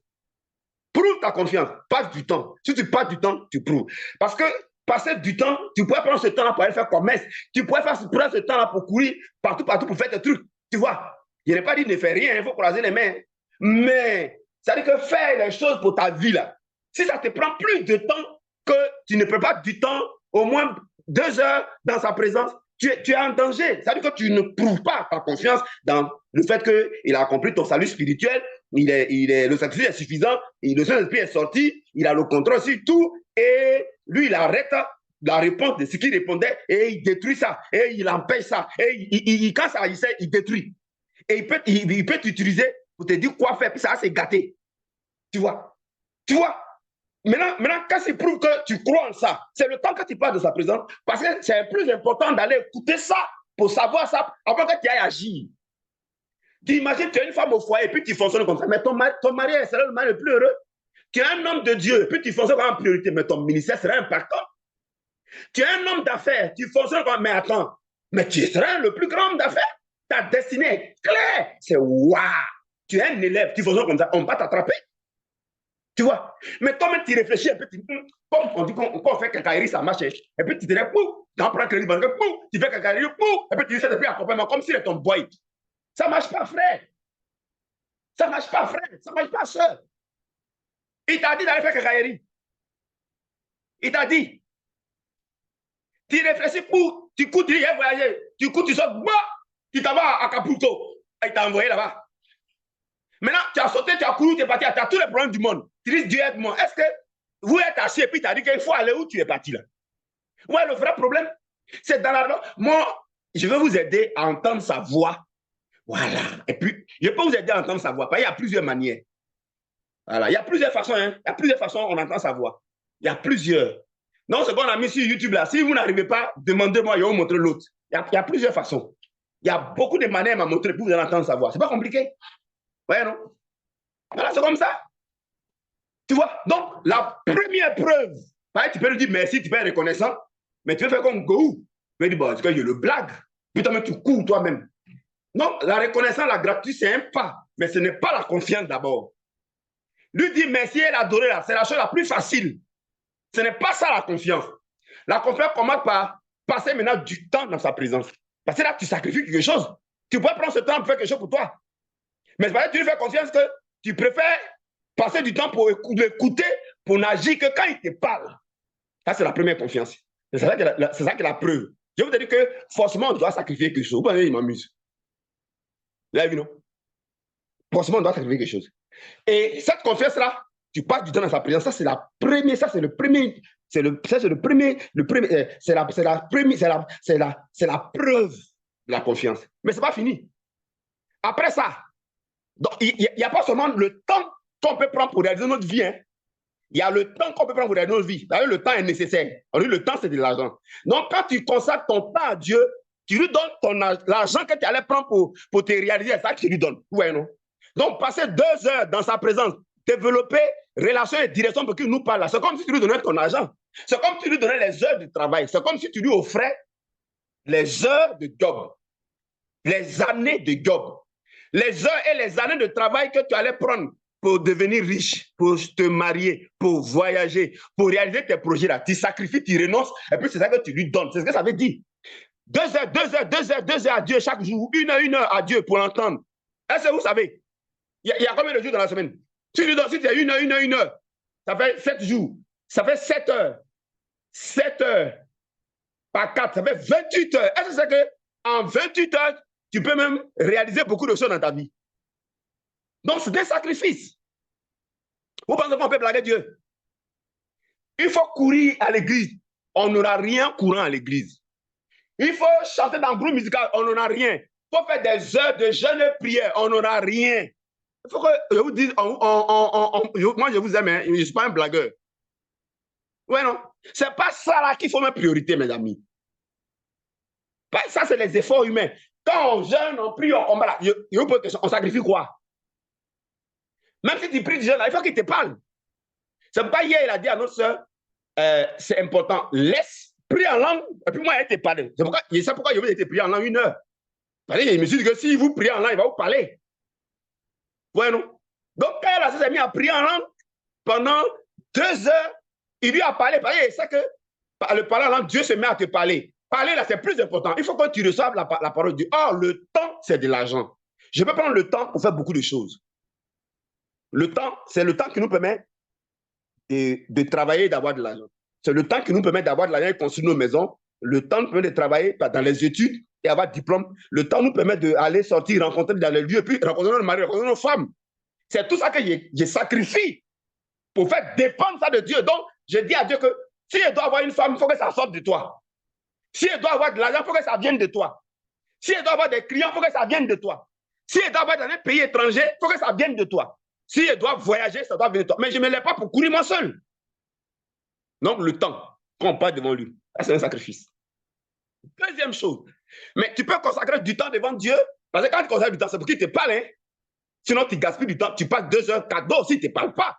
Prouve ta confiance. Passe du temps. Si tu passes du temps, tu prouves. Parce que passer du temps, tu pourrais prendre ce temps-là pour aller faire commerce. Tu pourrais prendre ce temps-là pour courir partout pour faire des trucs. Tu vois, je n'ai pas dit ne fais rien, il faut croiser les mains. Mais, ça veut dire que faire les choses pour ta vie, là, si ça te prend plus de temps que tu ne peux pas du temps, au moins 2 heures dans sa présence, tu es en danger. Ça veut dire que tu ne prouves pas ta confiance dans le fait qu'il a accompli ton salut spirituel, le sacrifice est suffisant, le Saint-Esprit est sorti, il a le contrôle sur tout, et lui, il arrête la réponse de ce qu'il répondait et il détruit ça, et il empêche ça, et quand ça agissait, il détruit. Et il peut t'utiliser pour te dire quoi faire, puis ça va se gâter. Tu vois? Tu vois? Maintenant, quand il prouve que tu crois en ça, c'est le temps que tu parles de sa présence, parce que c'est plus important d'aller écouter ça pour savoir ça avant que tu ailles agir. Tu imagines, tu es une femme au foyer et puis tu fonctionnes comme ça, mais ton mari est le mari le plus heureux. Tu es un homme de Dieu et puis tu fonctionnes en priorité, mais ton ministère sera impactant. Tu es un homme d'affaires, tu fonctionnes comme, mais attends, mais tu seras le plus grand homme d'affaires. Ta destinée est claire. C'est waouh. Tu es un élève, tu fonctionnes comme ça, on va t'attraper. Tu vois? Mais toi-même, tu réfléchis un peu, comme on dit qu'on fait cacaillerie, ça marche. Et puis tu te dis, pouf, tu prends un crédit bancaire, pouf, tu fais cacaillerie, pouf, et puis tu dis, ça depuis accompagnement, comme s'il est ton boy. Ça ne marche pas, frère. Ça ne marche pas, frère. Ça ne marche pas, soeur. Il t'a dit d'aller faire cacaillerie. Il t'a dit. Tu réfléchis pour, tu cours, tu dis, voyager. Tu cours, tu sors, tu t'en vas à Acapulco. Il t'a envoyé là-bas. Maintenant, tu as sauté, tu as couru, tu es parti, tu as tous les problèmes du monde. Tu dis, Dieu aide-moi. Est-ce que vous êtes assis et puis tu as dit qu'il faut aller où tu es parti là? Ouais, le vrai problème, c'est dans la... Moi, je vais vous aider à entendre sa voix. Voilà. Et puis, je peux vous aider à entendre sa voix. Il y a plusieurs manières. Voilà. Il y a plusieurs façons. Hein. Il y a plusieurs façons on entend sa voix. Il y a plusieurs. Donc, ce qu'on a mis sur YouTube là, si vous n'arrivez pas, demandez-moi, je vais vous montrer l'autre. Il y a plusieurs façons. Il y a beaucoup de manières à montrer pour vous allez entendre savoir. C'est pas compliqué. Ouais, non? Voilà, c'est comme ça. Tu vois? Donc, la première preuve, tu peux lui dire merci, tu peux être reconnaissant, mais tu veux faire comme Go. Tu peux dire, bon, c'est que je le blague. Putain, mais tu cours toi-même. Non, la reconnaissance, la gratitude, c'est un pas, mais ce n'est pas la confiance d'abord. Lui dire merci et l'adorer, c'est la chose la plus facile. Ce n'est pas ça la confiance. La confiance commence par passer maintenant du temps dans sa présence. Parce que là, tu sacrifies quelque chose. Tu pourrais prendre ce temps pour faire quelque chose pour toi. Mais c'est parce que tu lui fais confiance que tu préfères passer du temps pour l'écouter, pour n'agir que quand il te parle. Ça, c'est la première confiance. C'est ça qui est la preuve. Je vous dire que forcément, on doit sacrifier quelque chose. Vous voyez, il m'amuse. Vous avez vu, non? Forcément, on doit sacrifier quelque chose. Et cette confiance-là, tu passes du temps dans sa présence. Ça, c'est la première, ça, c'est le premier, c'est la preuve de la confiance. Mais ce n'est pas fini. Après ça, il n'y a pas seulement le temps qu'on peut prendre pour réaliser notre vie. Hein. Il y a le temps qu'on peut prendre pour réaliser notre vie. D'ailleurs, le temps est nécessaire. On dit le temps, c'est de l'argent. Donc, quand tu consacres ton temps à Dieu, tu lui donnes l'argent que tu allais prendre pour te réaliser, c'est ça que tu lui donnes. Ouais, non? Donc, passer 2 heures dans sa présence, développer relation et direction pour qu'il nous parle. C'est comme si tu lui donnais ton argent. C'est comme si tu lui donnais les heures de travail. C'est comme si tu lui offrais les heures de job, les années de job, les heures et les années de travail que tu allais prendre pour devenir riche, pour te marier, pour voyager, pour réaliser tes projets là. Tu sacrifies, tu renonces, et puis c'est ça que tu lui donnes. C'est ce que ça veut dire. 2 heures à Dieu chaque jour, 1 heure à Dieu pour l'entendre. Est-ce que vous savez, il y a combien de jours dans la semaine? Si tu as 1 heure, ça fait 7 jours. Ça fait 7 heures. 7 heures par 4, ça fait 28 heures. Est-ce que c'est qu'en 28 heures, tu peux même réaliser beaucoup de choses dans ta vie? Donc, c'est des sacrifices. Vous pensez qu'on peut blaguer Dieu? Il faut courir à l'église. On n'aura rien courant à l'église. Il faut chanter dans le groupe musical. On n'aura rien. Il faut faire des heures de jeûne et prière. On n'aura rien. Il faut que je vous dise, moi je vous aime, hein, je ne suis pas un blagueur. Ouais, non. Ce n'est pas ça là qu'il faut mettre priorité, mes amis. Ça, c'est les efforts humains. Quand on jeûne, on prie, on combat, on sacrifie quoi? Même si tu pries du jeûne, il faut qu'il te parle. C'est pas hier, il a dit à notre soeur, c'est important, laisse prier en langue, et puis moi, elle te parle. C'est pourquoi je veux te prier en langue 1 heure. Il me dit que si vous priez en langue, il va vous parler. Ouais, non? Donc, quand elle s'est mise à prier en langue, pendant 2 heures, il lui a parlé. Il sait que par le parler en langue, Dieu se met à te parler. Parler là, c'est plus important. Il faut que tu reçoives la parole de Dieu. Or, le temps, c'est de l'argent. Je peux prendre le temps pour faire beaucoup de choses. Le temps, c'est le temps qui nous permet de travailler et d'avoir de l'argent. C'est le temps qui nous permet d'avoir de l'argent et construire nos maisons. Le temps nous permet de travailler dans les études et avoir de diplôme. Le temps nous permet d'aller sortir, rencontrer dans les lieux, et puis rencontrer nos maris, rencontrer nos femmes. C'est tout ça que je sacrifie pour faire dépendre ça de Dieu. Donc, je dis à Dieu que si elle doit avoir une femme, il faut que ça sorte de toi. Si elle doit avoir de l'argent, il faut que ça vienne de toi. Si elle doit avoir des clients, il faut que ça vienne de toi. Si elle doit avoir dans un pays étranger, il faut que ça vienne de toi. Si elle doit voyager, ça doit venir de toi. Mais je ne me lève pas pour courir moi seul. Donc, le temps qu'on passe devant lui, c'est un sacrifice. Deuxième chose, mais tu peux consacrer du temps devant Dieu, parce que quand tu consacres du temps, c'est pour qu'il te parle. Hein? Sinon, tu gaspilles du temps, tu passes 2 heures, 4 heures, s'il ne te parle pas.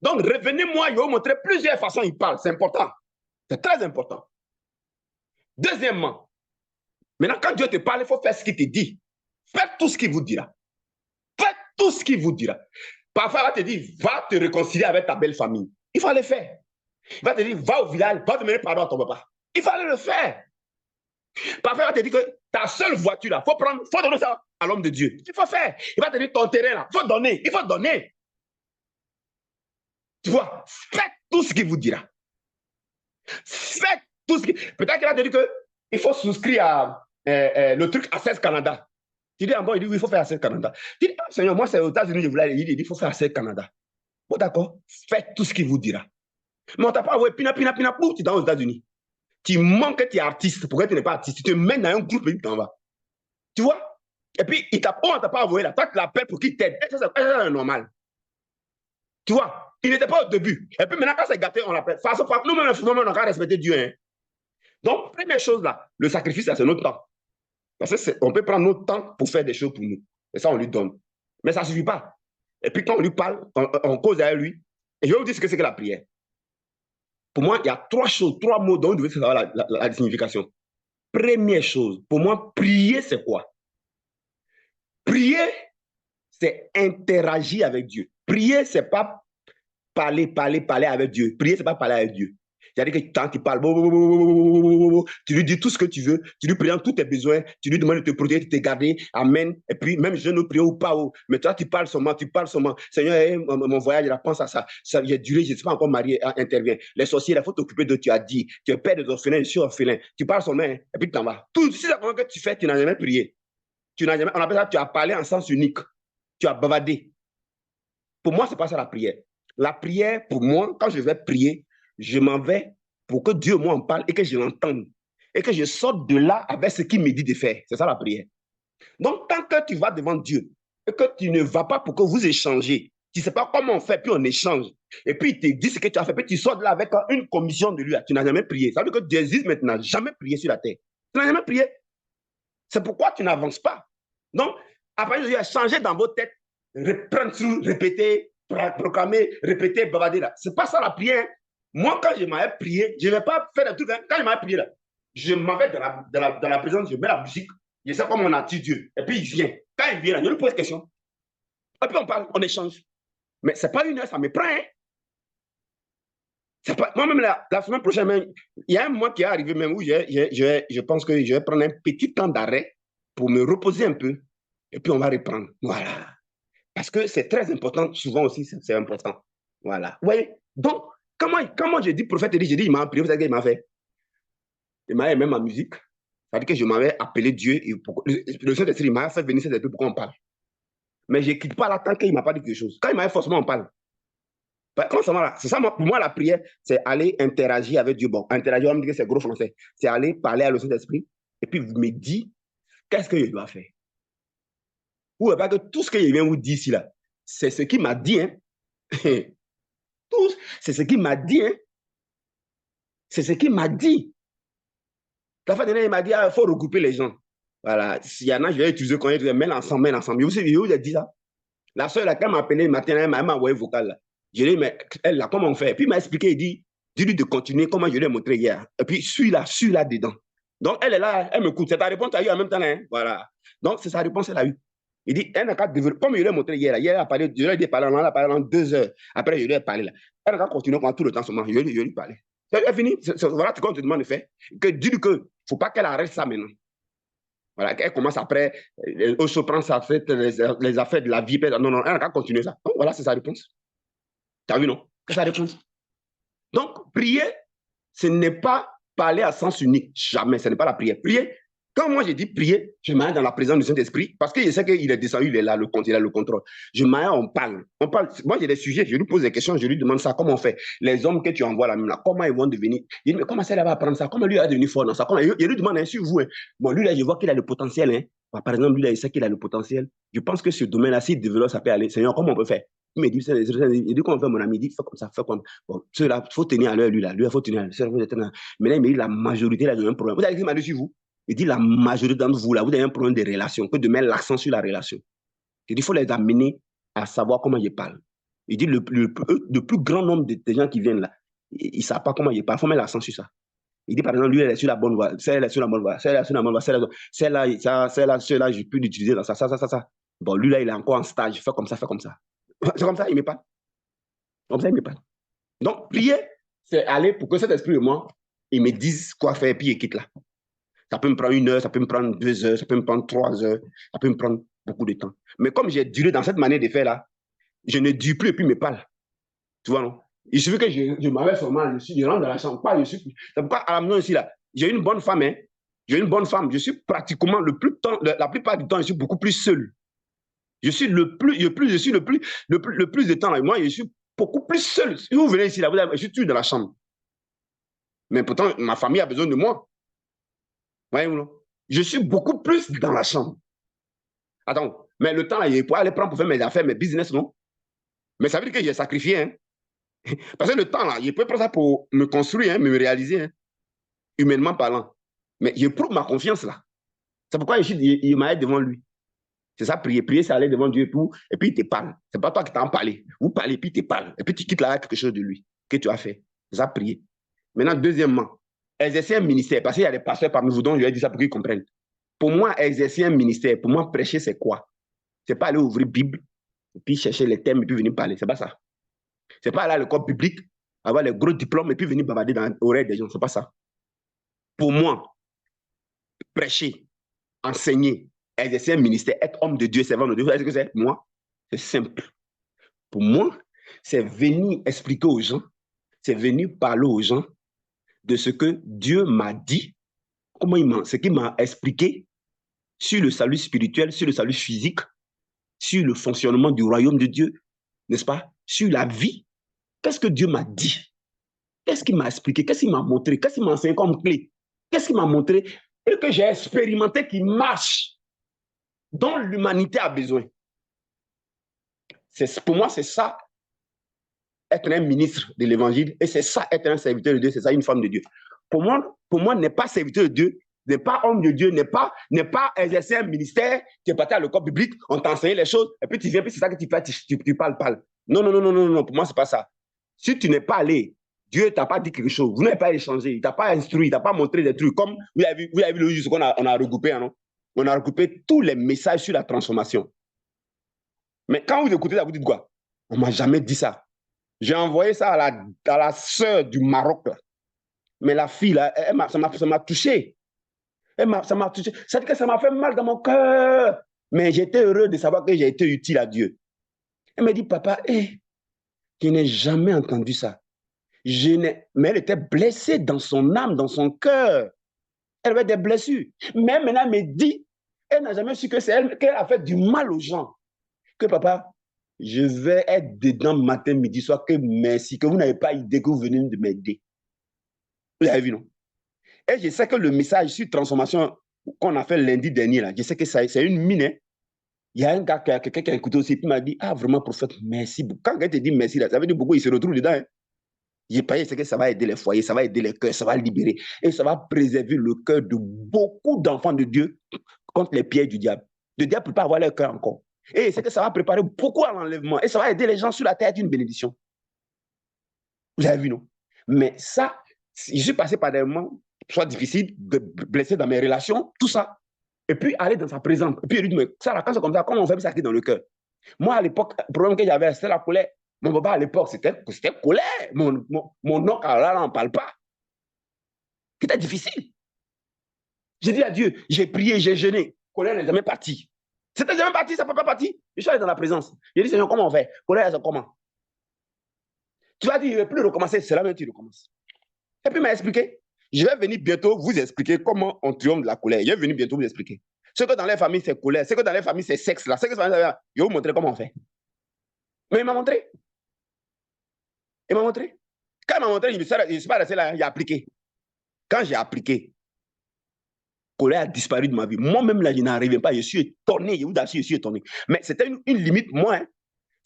Donc, revenez-moi, je vais vous montrer plusieurs façons il parle. C'est important. C'est très important. Deuxièmement, maintenant, quand Dieu te parle, il faut faire ce qu'il te dit. Faites tout ce qu'il vous dira. Faites tout ce qu'il vous dira. Parfois, il va te dire, va te réconcilier avec ta belle famille. Il faut le faire. Il va te dire, va au village, va demander pardon à ton papa. Il faut aller le faire. Parfois, il va te dire que ta seule voiture, là, faut donner ça à l'homme de Dieu. Il faut faire. Il va te dire, ton terrain, là, il faut donner. Il faut donner. Tu vois, faites tout ce qu'il vous dira. Faites tout ce qu'il... Peut-être qu'il va te dire qu'il faut souscrire à le truc Access Canada. Tu dis, bon, il dit, oui, il faut faire Access Canada. Tu dis, Seigneur, moi, c'est aux États-Unis, je voulais aller. Il dit, il faut faire Access Canada. Bon, d'accord, faites tout ce qu'il vous dira. Mais on t'a pas envoyé pina, tu es dans les États-Unis. Tu manques que tu es artiste. Pourquoi tu n'es pas artiste? Tu te mets dans un groupe et tu t'en vas. Tu vois? Et puis, on ne t'a pas envoyé là. Toi, tu l'appelles pour qu'il t'aide. Ça, c'est normal. Tu vois? Il n'était pas au début. Et puis maintenant, quand c'est gâté, on l'appelle. Nous-mêmes, on a respecté Dieu. Hein. Donc, première chose là, le sacrifice, c'est notre temps. Parce qu'on peut prendre notre temps pour faire des choses pour nous. Et ça, on lui donne. Mais ça ne suffit pas. Et puis quand on lui parle, on cause avec lui. Et je vais vous dire ce que c'est que la prière. Pour moi, il y a trois choses, trois mots dont vous devez savoir la signification. Première chose, pour moi, prier, c'est quoi? Prier, c'est interagir avec Dieu. Prier, c'est pas parler avec Dieu. Prier, c'est pas parler avec Dieu. C'est-à-dire que quand tu parles, tu lui dis tout ce que tu veux, tu lui présentes tous tes besoins, tu lui demandes de te protéger, de te garder, amen. Et puis, même je ne prie ou pas, mais toi, tu parles seulement. Seigneur, mon voyage, je pense à ça. J'ai duré, je ne suis pas encore marié, intervient. Les sorciers, il faut t'occuper de, tu as dit, tu es père des orphelins, je suis orphelin. Tu parles seulement, et puis tu t'en vas. Tout, si c'est comment que tu fais, tu n'as jamais prié. On appelle ça, tu as parlé en sens unique. Tu as bavardé. Pour moi, ce n'est pas ça la prière. La prière, pour moi, quand je vais prier, je m'en vais pour que Dieu, moi, en parle et que je l'entende. Et que je sorte de là avec ce qu'il me dit de faire. C'est ça la prière. Donc, tant que tu vas devant Dieu et que tu ne vas pas pour que vous échangez, tu ne sais pas comment on fait, puis on échange. Et puis, il te dit ce que tu as fait, puis tu sors de là avec une commission de lui. Tu n'as jamais prié. Ça veut dire que Jésus, maintenant, n'a jamais prié sur la terre. Tu n'as jamais prié. C'est pourquoi tu n'avances pas. Donc, après, Jésus a changé dans vos têtes, répéter, proclamer, répéter, bavarder là. C'est pas ça la prière. Moi, quand je m'avais prié, je ne vais pas faire des trucs. Quand je m'avais prié là, je m'en vais dans la présence, je mets la musique, je sais comment on attire Dieu. Et puis il vient. Quand il vient là, je lui pose une question. Et puis on parle, on échange. Mais c'est pas une heure, ça me prend. Hein. Moi-même, la semaine prochaine, même, il y a un mois qui est arrivé même où je pense que je vais prendre un petit temps d'arrêt pour me reposer un peu. Et puis on va reprendre. Voilà. Parce que c'est très important, souvent aussi, c'est important. Voilà. Vous voyez? Donc, comment je dis prophète, je dis, il m'a prié, vous savez ce qu'il m'a fait? Il m'a aimé ma musique. C'est-à-dire que je m'avais appelé Dieu. Et le Saint-Esprit, il m'a fait venir cet esprit pour qu'on parle. Mais je ne quitte pas là tant qu'il ne m'a pas dit quelque chose. Quand il m'a fait forcément, on parle. Comment ça va là? C'est ça, pour moi, la prière, c'est aller interagir avec Dieu. Bon, interagir, on me dit que c'est gros français. C'est aller parler à le Saint-Esprit et puis vous me dites qu'est-ce que je dois faire. Ou pas que tout ce que je viens vous dire ici, là, c'est ce qu'il m'a dit. Hein. C'est ce qu'il m'a dit. Hein. C'est ce qu'il m'a dit. La fois dernière, il m'a dit il faut regrouper les gens. Voilà. S'il y en a, je vais utiliser quand je mets ensemble. Je vous ai dit ça. La soeur, quand elle m'a appelé le matin, elle m'a envoyé vocal. Là. Je lui ai dit, mais elle, là, comment on fait? Puis il m'a expliqué, il dit, dis-lui de continuer comme je lui ai montré hier. Et puis, suis là dedans. Donc, elle est là, elle me coûte. C'est ta réponse, tu as eu en même temps. Hein? Voilà. Donc, c'est sa réponse, elle a eu. Il dit, elle n'a qu'à développer, comme je lui ai montré hier, hier, elle a parlé, je lui ai dit, parler, on a parlé en 2 heures. Après, je lui ai parlé là. Elle n'a qu'à continuer pendant tout le temps seulement. Je lui ai parlé. C'est fini. Voilà ce qu'on te demande de faire. Que dis-lui qu'il ne faut pas qu'elle arrête ça maintenant. Voilà, elle commence après, on se prend sa fête, les affaires de la vie. Non, non, elle n'a qu'à continuer ça. Donc, voilà, c'est sa réponse. Tu as vu, non? C'est sa réponse. Donc, prier, ce n'est pas parler à sens unique. Jamais, ce n'est pas la prière. Prier, quand moi je dis prier, je m'arrête dans la présence du Saint-Esprit parce que je sais qu'il est descendu, il est là, il a le contrôle. Je m'arrête, on parle. Moi, j'ai des sujets, je lui pose des questions, je lui demande ça, comment on fait? Les hommes que tu envoies là, comment ils vont devenir? Il dit, mais comment ça, il va apprendre ça? Comment lui va devenir fort dans ça? Je lui demande, hein, sur vous. Hein. Bon, lui, là, je vois qu'il a le potentiel. Hein. Par exemple, lui, là, il sait qu'il a le potentiel. Je pense que ce domaine-là, s'il développe, ça peut aller. Seigneur, comment on peut faire? Il me dit, comment on fait, mon ami? Il dit, fais comme ça, fais comme. Bon, ceux-là, il faut tenir à l'heure, lui, là. Lui, il faut tenir à l'heure. Mais là, il me dit, la majorité, là, il y a un problème. Vous avez dit, mal sur vous? Il dit, la majorité d'entre vous, là, vous avez un problème de relation, que de mettre l'accent sur la relation. Il dit, il faut les amener à savoir comment ils parlent. Il dit, le plus grand nombre de gens qui viennent là, ils ne savent pas comment ils parlent. Il faut mettre l'accent sur ça. Il dit, par exemple, lui, elle est sur la bonne voie, celle-là est sur la bonne voie, celle-là est sur la bonne voie, celle-là, je peux l'utiliser dans ça. Bon, lui, là, il est encore en stage, fais comme ça, fais comme ça. C'est comme ça, il me parle. Comme ça, il me parle. Donc, prier, c'est aller pour que cet esprit de moi, il me dise quoi faire, puis il quitte là. Ça peut me prendre 1 heure, ça peut me prendre 2 heures, ça peut me prendre 3 heures, ça peut me prendre beaucoup de temps. Mais comme j'ai duré dans cette manière de faire là, je ne dure plus et puis me parle. Tu vois, non? Il suffit que je m'avais seulement, je rentre dans la chambre, pas, c'est pourquoi à la maison ici là, j'ai une bonne femme, hein. J'ai une bonne femme, je suis pratiquement la plupart du temps, je suis beaucoup plus seul. Je suis le plus de temps là. Moi, je suis beaucoup plus seul. Si vous venez ici là, je suis toujours dans la chambre. Mais pourtant, ma famille a besoin de moi. Voyez-vous, je suis beaucoup plus dans la chambre. Attends, mais le temps, il faut aller prendre pour faire mes affaires, mes business, non? Mais ça veut dire que j'ai sacrifié. Hein? Parce que le temps, là, je peux prendre ça pour me construire, hein, me réaliser, hein, humainement parlant. Mais je prouve ma confiance, là. C'est pourquoi il m'a devant lui. C'est ça, prier. Prier, c'est aller devant Dieu et puis il te parle. C'est pas toi qui t'en parlé. Vous parlez, puis il te parle. Et puis tu quittes là quelque chose de lui que tu as fait. C'est ça, prier. Maintenant, deuxièmement, exercer un ministère. Parce qu'il y a des pasteurs parmi vous dont je vais dire ça pour qu'ils comprennent. Pour moi, exercer un ministère, pour moi, prêcher, c'est quoi? C'est pas aller ouvrir Bible, et puis chercher les thèmes, et puis venir parler. C'est pas ça. C'est pas aller à l'école publique, avoir les gros diplômes, et puis venir bavarder dans l'oreille des gens. C'est pas ça. Pour moi, prêcher, enseigner, exercer un ministère, être homme de Dieu, servant de Dieu, vous savez ce que c'est? Moi, c'est simple. Pour moi, c'est venir expliquer aux gens, c'est venir parler aux gens de ce que Dieu m'a dit, ce qu'il m'a expliqué sur le salut spirituel, sur le salut physique, sur le fonctionnement du royaume de Dieu, n'est-ce pas? Sur la vie. Qu'est-ce que Dieu m'a dit? Qu'est-ce qu'il m'a expliqué? Qu'est-ce qu'il m'a montré? Qu'est-ce qu'il m'a enseigné comme clé? Qu'est-ce qu'il m'a montré et que j'ai expérimenté qui marche, dont l'humanité a besoin? Pour moi, c'est ça, être un ministre de l'évangile, et c'est ça, être un serviteur de Dieu, c'est ça, une femme de Dieu. Pour moi, n'est pas serviteur de Dieu, n'est pas homme de Dieu, n'est pas exercer un ministère, tu es parti à l'école publique, on t'a enseigné les choses, et puis tu viens, puis c'est ça que tu fais, tu parles. Non, non, non, non, non, non, pour moi, c'est pas ça. Si tu n'es pas allé, Dieu t'a pas dit quelque chose, vous n'avez pas échangé, il t'a pas instruit, il t'a pas montré des trucs, comme vous avez vu le jour qu'on a regroupé, hein, non? On a regroupé tous les messages sur la transformation. Mais quand vous écoutez ça, vous dites quoi? On m'a jamais dit ça. J'ai envoyé ça à la sœur du Maroc. Là. Mais la fille, là, ça m'a touché. Ça m'a touché. Ça dit que ça m'a fait mal dans mon cœur. Mais j'étais heureux de savoir que j'ai été utile à Dieu. Elle m'a dit, papa, je n'ai jamais entendu ça. Mais elle était blessée dans son âme, dans son cœur. Elle avait des blessures. Mais maintenant, elle me dit, elle n'a jamais su que c'est elle qu'elle a fait du mal aux gens. Que papa, je vais être dedans matin, midi, soir, que merci, que vous n'avez pas idée que vous venez de m'aider. Vous avez vu, non? Et je sais que le message sur transformation qu'on a fait lundi dernier, là, je sais que c'est une mine. Hein. Il y a un gars, quelqu'un qui a écouté aussi, puis m'a dit, ah, vraiment, prophète, merci. Quand quelqu'un te dit merci, là, ça veut dire beaucoup, il se retrouve dedans. Hein. Je sais que ça va aider les foyers, ça va aider les cœurs, ça va libérer. Et ça va préserver le cœur de beaucoup d'enfants de Dieu contre les pièges du diable. Le diable ne peut pas avoir leur cœur encore. Et c'est que ça va préparer beaucoup à l'enlèvement. Et ça va aider les gens sur la terre d'une bénédiction. Vous avez vu, non? Mais ça, je suis passé par des moments, soit difficiles, blessé dans mes relations, tout ça. Et puis aller dans sa présence. Et puis il dit, mais ça, quand c'est comme ça, comment on fait ça qui est dans le cœur? Moi, à l'époque, le problème que j'avais, c'était la colère. Mon papa, à l'époque, c'était colère. Mon oncle, là, on n'en parle pas. C'était difficile. J'ai dit à Dieu, j'ai prié, j'ai jeûné. Colère n'est jamais partie. C'était jamais parti, ça ne peut pas partir. Je suis allé dans la présence. J'ai dit, Seigneur, comment on fait? Colère, c'est comment? Tu vas dire, je ne vais plus recommencer, c'est là même tu recommences. Et puis il m'a expliqué. Je vais venir bientôt vous expliquer comment on triomphe de la colère. Je vais venir bientôt vous expliquer. Ce que dans les familles, c'est colère. Ce que dans les familles, c'est sexe. Là. Ce que je vais vous montrer comment on fait. Mais il m'a montré. Il m'a montré. Quand il m'a montré, je ne suis pas resté là, il a appliqué. Quand j'ai appliqué, colère a disparu de ma vie. Moi-même, là, je n'arrivais pas. Je suis étonné. Je vous assure, je suis étonné. Mais c'était une limite, moi. Hein.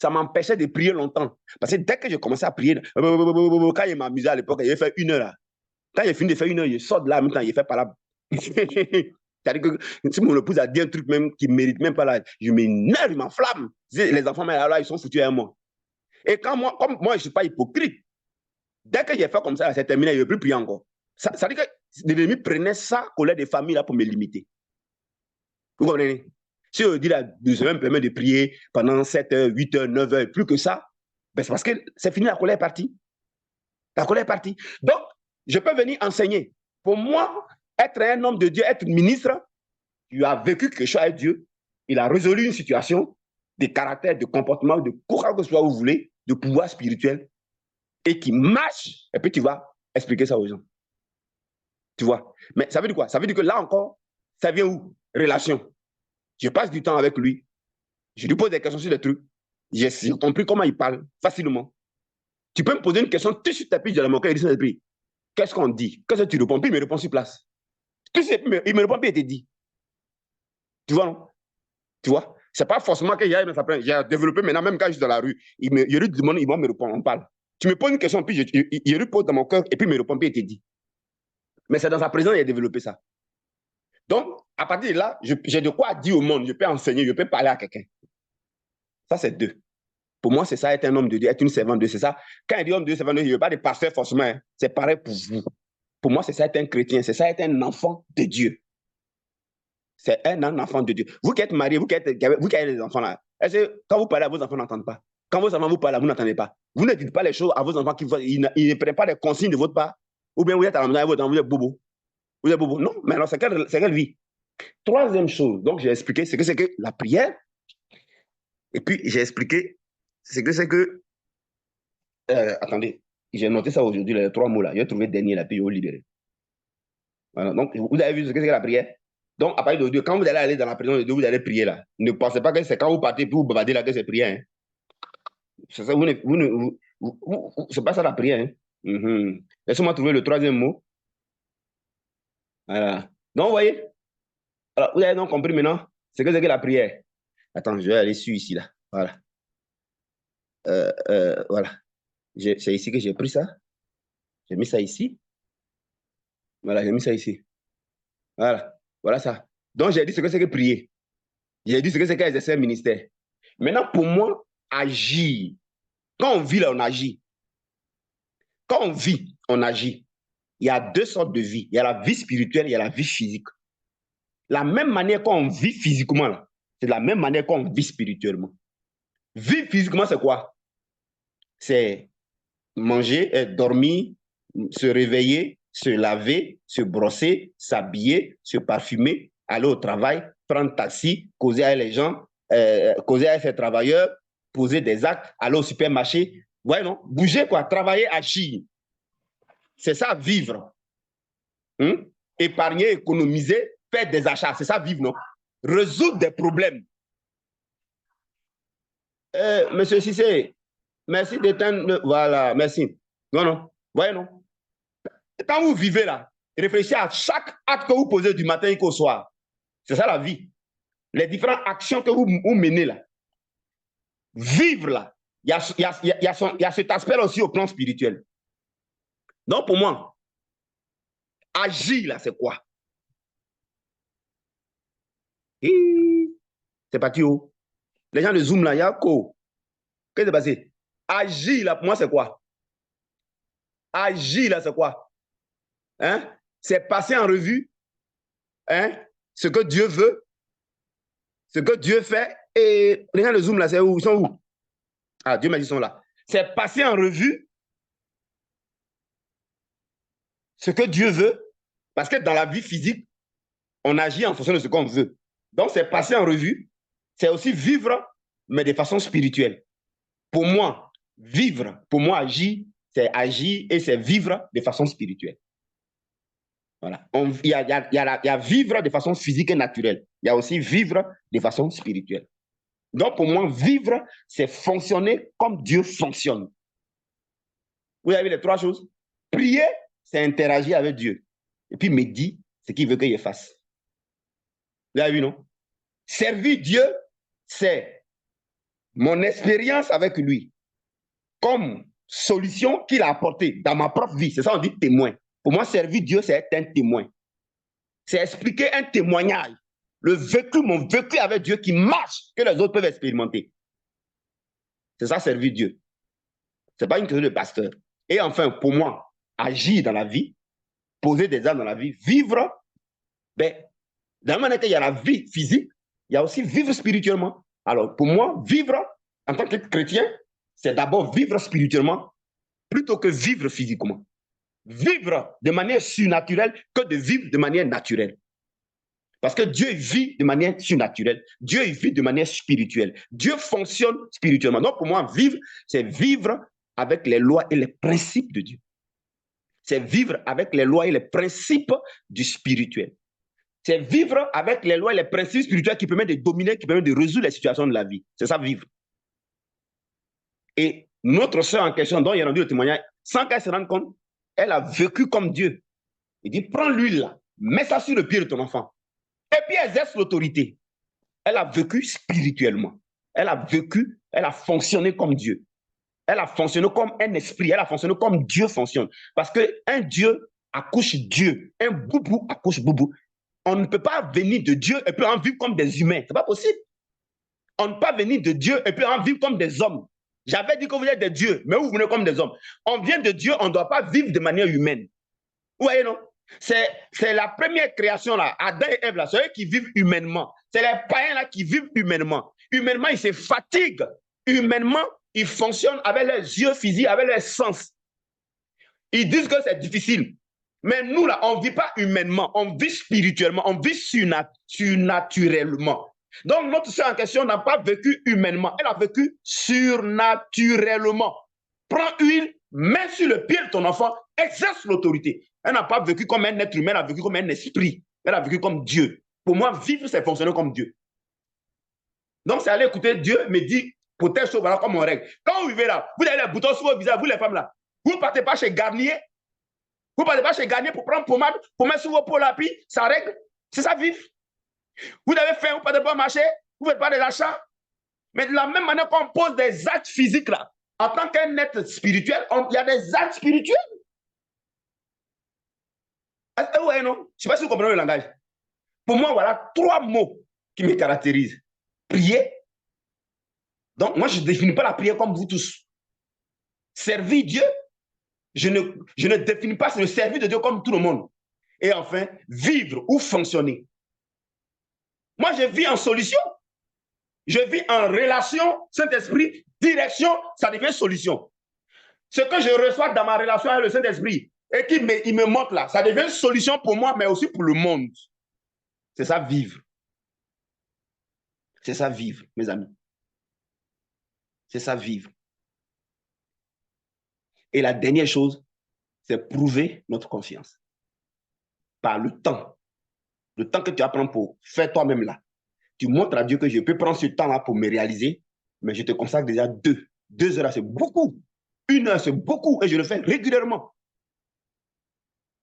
Ça m'empêchait de prier longtemps. Parce que dès que j'ai commencé à prier, quand il m'amusait à l'époque, il avait fait 1 heure. Là. Quand j'ai fini de faire 1 heure, je sors de là en même temps, il fait pas là. C'est-à-dire que si mon épouse a dit un truc même qui ne mérite même pas là, je m'énerve, je m'enflamme. Les enfants, là, ils sont foutus à moi. Et comme moi, je ne suis pas hypocrite, dès que j'ai fait comme ça, c'est terminé, je ne veux plus prier encore. Ça veut dire que l'ennemi prenait sa colère des familles là pour me limiter. Vous comprenez? Si je dis là, je me permets de prier pendant 7 heures, 8 heures, 9 heures, plus que ça, ben c'est parce que c'est fini, la colère est partie. La colère est partie. Donc, je peux venir enseigner. Pour moi, être un homme de Dieu, être ministre, tu as vécu quelque chose avec Dieu, il a résolu une situation de caractère, de comportement, de quoi que ce soit vous voulez, de pouvoir spirituel, et qui marche, et puis tu vas expliquer ça aux gens. Tu vois? Mais ça veut dire quoi? Ça veut dire que là encore, ça vient où? Relation. Je passe du temps avec lui, je lui pose des questions sur des trucs, j'ai compris comment il parle facilement. Tu peux me poser une question, tu sur ta piste de la moquette, il dit, qu'est-ce qu'on dit? Qu'est-ce que tu réponds? Puis il me répond sur place. Il me répond, puis il te dit. Tu vois, non? Tu vois? C'est pas forcément que j'ai développé maintenant, même quand je suis dans la rue, je lui demande, il va me répondre, on parle. Tu me poses une question, puis je lui pose dans mon cœur, et puis il me répond, puis il te dit. Mais c'est dans sa présence qu'il a développé ça. Donc, à partir de là, j'ai de quoi dire au monde, je peux enseigner, je peux parler à quelqu'un. Ça, c'est deux. Pour moi, c'est ça, être un homme de Dieu, être une servante de Dieu, c'est ça. Quand il dit homme de Dieu, servant de Dieu, il ne veut pas de pasteur forcément, hein. C'est pareil pour vous. Pour moi, c'est ça, être un chrétien, c'est ça, être un enfant de Dieu. C'est un enfant de Dieu. Vous qui êtes marié, vous qui avez des enfants là, est-ce que quand vous parlez à vos enfants, n'entendent pas? Quand vos enfants vous parlent, vous n'entendez pas? Vous ne dites pas les choses à vos enfants ils ne prennent pas les consignes de votre part? Ou bien vous êtes à la maison avec votre enfant, vous êtes bobo? Vous êtes bobo? Non, mais alors c'est quelle vie? Troisième chose, donc j'ai expliqué, c'est que la prière, et puis j'ai expliqué, c'est que, attendez, j'ai noté ça aujourd'hui, les trois mots là, j'ai trouvé le dernier là, puis j'ai libéré. Voilà, donc vous avez vu ce que c'est que la prière? Donc, à partir de Dieu, quand vous allez aller dans la présence de Dieu, vous allez prier là. Ne pensez pas que c'est quand vous partez pour vous bavader là que c'est prière. Hein. C'est ça, c'est pas ça la prière. Hein. Laissez-moi trouver le troisième mot. Voilà. Donc, vous voyez, alors, vous avez donc compris maintenant ce que c'est que la prière. Attends, je vais aller sur ici là. Voilà. Voilà. C'est ici que j'ai pris ça. J'ai mis ça ici. Voilà, j'ai mis ça ici. Voilà. Voilà ça. Donc, j'ai dit ce que c'est que prier. J'ai dit ce que c'est qu'exercer un ministère. Maintenant, pour moi, agir. Quand on vit là, on agit. Quand on vit, on agit. Il y a deux sortes de vie. Il y a la vie spirituelle, il y a la vie physique. La même manière qu'on vit physiquement, là, c'est de la même manière qu'on vit spirituellement. Vivre physiquement, c'est quoi? C'est manger, dormir, se réveiller, se laver, se brosser, s'habiller, se parfumer, aller au travail, prendre taxi, causer avec les gens, causer avec ses travailleurs, poser des actes, aller au supermarché. Ouais, non? Bouger, quoi. Travailler, agir. C'est ça, vivre. Épargner, économiser, faire des achats. C'est ça, vivre, non? Résoudre des problèmes. Monsieur Cissé, merci d'éteindre. Voilà, merci. Non, non. Voyez, non? Quand vous vivez là, réfléchissez à chaque acte que vous posez du matin jusqu'au soir. C'est ça la vie. Les différentes actions que vous menez là. Vivre là. Il y a cet aspect là aussi au plan spirituel. Donc pour moi, agir là, c'est quoi? C'est parti où? Les gens de Zoom là, il y a quoi? Qu'est-ce qui s'est passé? Agir là, pour moi, c'est quoi? Agir là, c'est quoi? Hein? C'est passer en revue hein? Ce que Dieu veut, ce que Dieu fait. Et les gens de Zoom là, c'est où? Ils sont où? Ah, Dieu m'a dit, ils sont là. C'est passer en revue ce que Dieu veut, parce que dans la vie physique, on agit en fonction de ce qu'on veut. Donc, c'est passer en revue, c'est aussi vivre, mais de façon spirituelle. Pour moi, vivre, pour moi, agir, c'est agir et c'est vivre de façon spirituelle. Voilà. Il y a vivre de façon physique et naturelle. Il y a aussi vivre de façon spirituelle. Donc, pour moi, vivre, c'est fonctionner comme Dieu fonctionne. Vous avez les trois choses. Prier, c'est interagir avec Dieu. Et puis, me dire ce qu'il veut qu'il fasse. Vous avez vu, non? Servir Dieu, c'est mon expérience avec lui comme solution qu'il a apportée dans ma propre vie. C'est ça, on dit témoin. Pour moi, servir Dieu, c'est être un témoin. C'est expliquer un témoignage. Mon vécu avec Dieu qui marche, que les autres peuvent expérimenter. C'est ça, servir Dieu. Ce n'est pas une question de pasteur. Et enfin, pour moi, agir dans la vie, poser des actes dans la vie, vivre, ben, de la même manière qu'il y a la vie physique, il y a aussi vivre spirituellement. Alors, pour moi, vivre en tant que chrétien, c'est d'abord vivre spirituellement plutôt que vivre physiquement. Vivre de manière surnaturelle que de vivre de manière naturelle. Parce que Dieu vit de manière surnaturelle. Dieu vit de manière spirituelle. Dieu fonctionne spirituellement. Donc, pour moi, vivre, c'est vivre avec les lois et les principes de Dieu. C'est vivre avec les lois et les principes du spirituel. C'est vivre avec les lois et les principes spirituels qui permettent de dominer, qui permettent de résoudre les situations de la vie. C'est ça, vivre. Et notre sœur en question, dont il a rendu le témoignage, sans qu'elle se rende compte, elle a vécu comme Dieu. Il dit, prends l'huile là, mets ça sur le pied de ton enfant. Et puis elle exerce l'autorité. Elle a vécu spirituellement. Elle a vécu, elle a fonctionné comme Dieu. Elle a fonctionné comme un esprit, elle a fonctionné comme Dieu fonctionne. Parce qu'un Dieu accouche Dieu, un boubou accouche boubou. On ne peut pas venir de Dieu et puis en vivre comme des humains. Ce n'est pas possible. On ne peut pas venir de Dieu et puis en vivre comme des hommes. J'avais dit que vous êtes des dieux, mais vous venez comme des hommes. On vient de Dieu, on ne doit pas vivre de manière humaine. Vous voyez, non? C'est la première création, là, Adam et Ève, là, c'est eux qui vivent humainement. C'est les païens là qui vivent humainement. Humainement, ils se fatiguent. Humainement, ils fonctionnent avec leurs yeux physiques, avec leurs sens. Ils disent que c'est difficile. Mais nous, là, on ne vit pas humainement, on vit spirituellement, on vit surnaturellement. Donc, notre sœur en question n'a pas vécu humainement, elle a vécu surnaturellement. Prends huile, mets sur le pied de ton enfant, exerce l'autorité. Elle n'a pas vécu comme un être humain, elle a vécu comme un esprit. Elle a vécu comme Dieu. Pour moi, vivre, c'est fonctionner comme Dieu. Donc, c'est aller écouter Dieu me dit, pour telle chose, voilà comme on règle. Quand vous vivez là, vous avez les boutons sur vos visages, vous les femmes là, vous ne partez pas chez Garnier, vous ne partez pas chez Garnier pour prendre pommade, pour mettre sur vos peaux là, puis ça règle. C'est ça, vivre. Vous avez faim, vous ne partez pas marcher, vous ne faites pas de l'achat. Mais de la même manière qu'on pose des actes physiques là, en tant qu'un être spirituel, il y a des actes spirituels. Ouais, non? Je ne sais pas si vous comprenez le langage. Pour moi, voilà 3 mots qui me caractérisent. Prier. Donc, moi, je ne définis pas la prière comme vous tous. Servir Dieu. Je ne définis pas le service de Dieu comme tout le monde. Et enfin, vivre ou fonctionner. Moi, je vis en solution. Je vis en relation, Saint-Esprit, direction, ça devient solution. Ce que je reçois dans ma relation avec le Saint-Esprit et qu'il me montre là, ça devient solution pour moi, mais aussi pour le monde. C'est ça, vivre. C'est ça, vivre, mes amis. C'est ça, vivre. Et la dernière chose, c'est prouver notre confiance. Par le temps. Le temps que tu vas prendre pour faire toi-même là. Tu montres à Dieu que je peux prendre ce temps-là pour me réaliser, mais je te consacre déjà 2. 2 heures, c'est beaucoup. 1 heure, c'est beaucoup. Et je le fais régulièrement.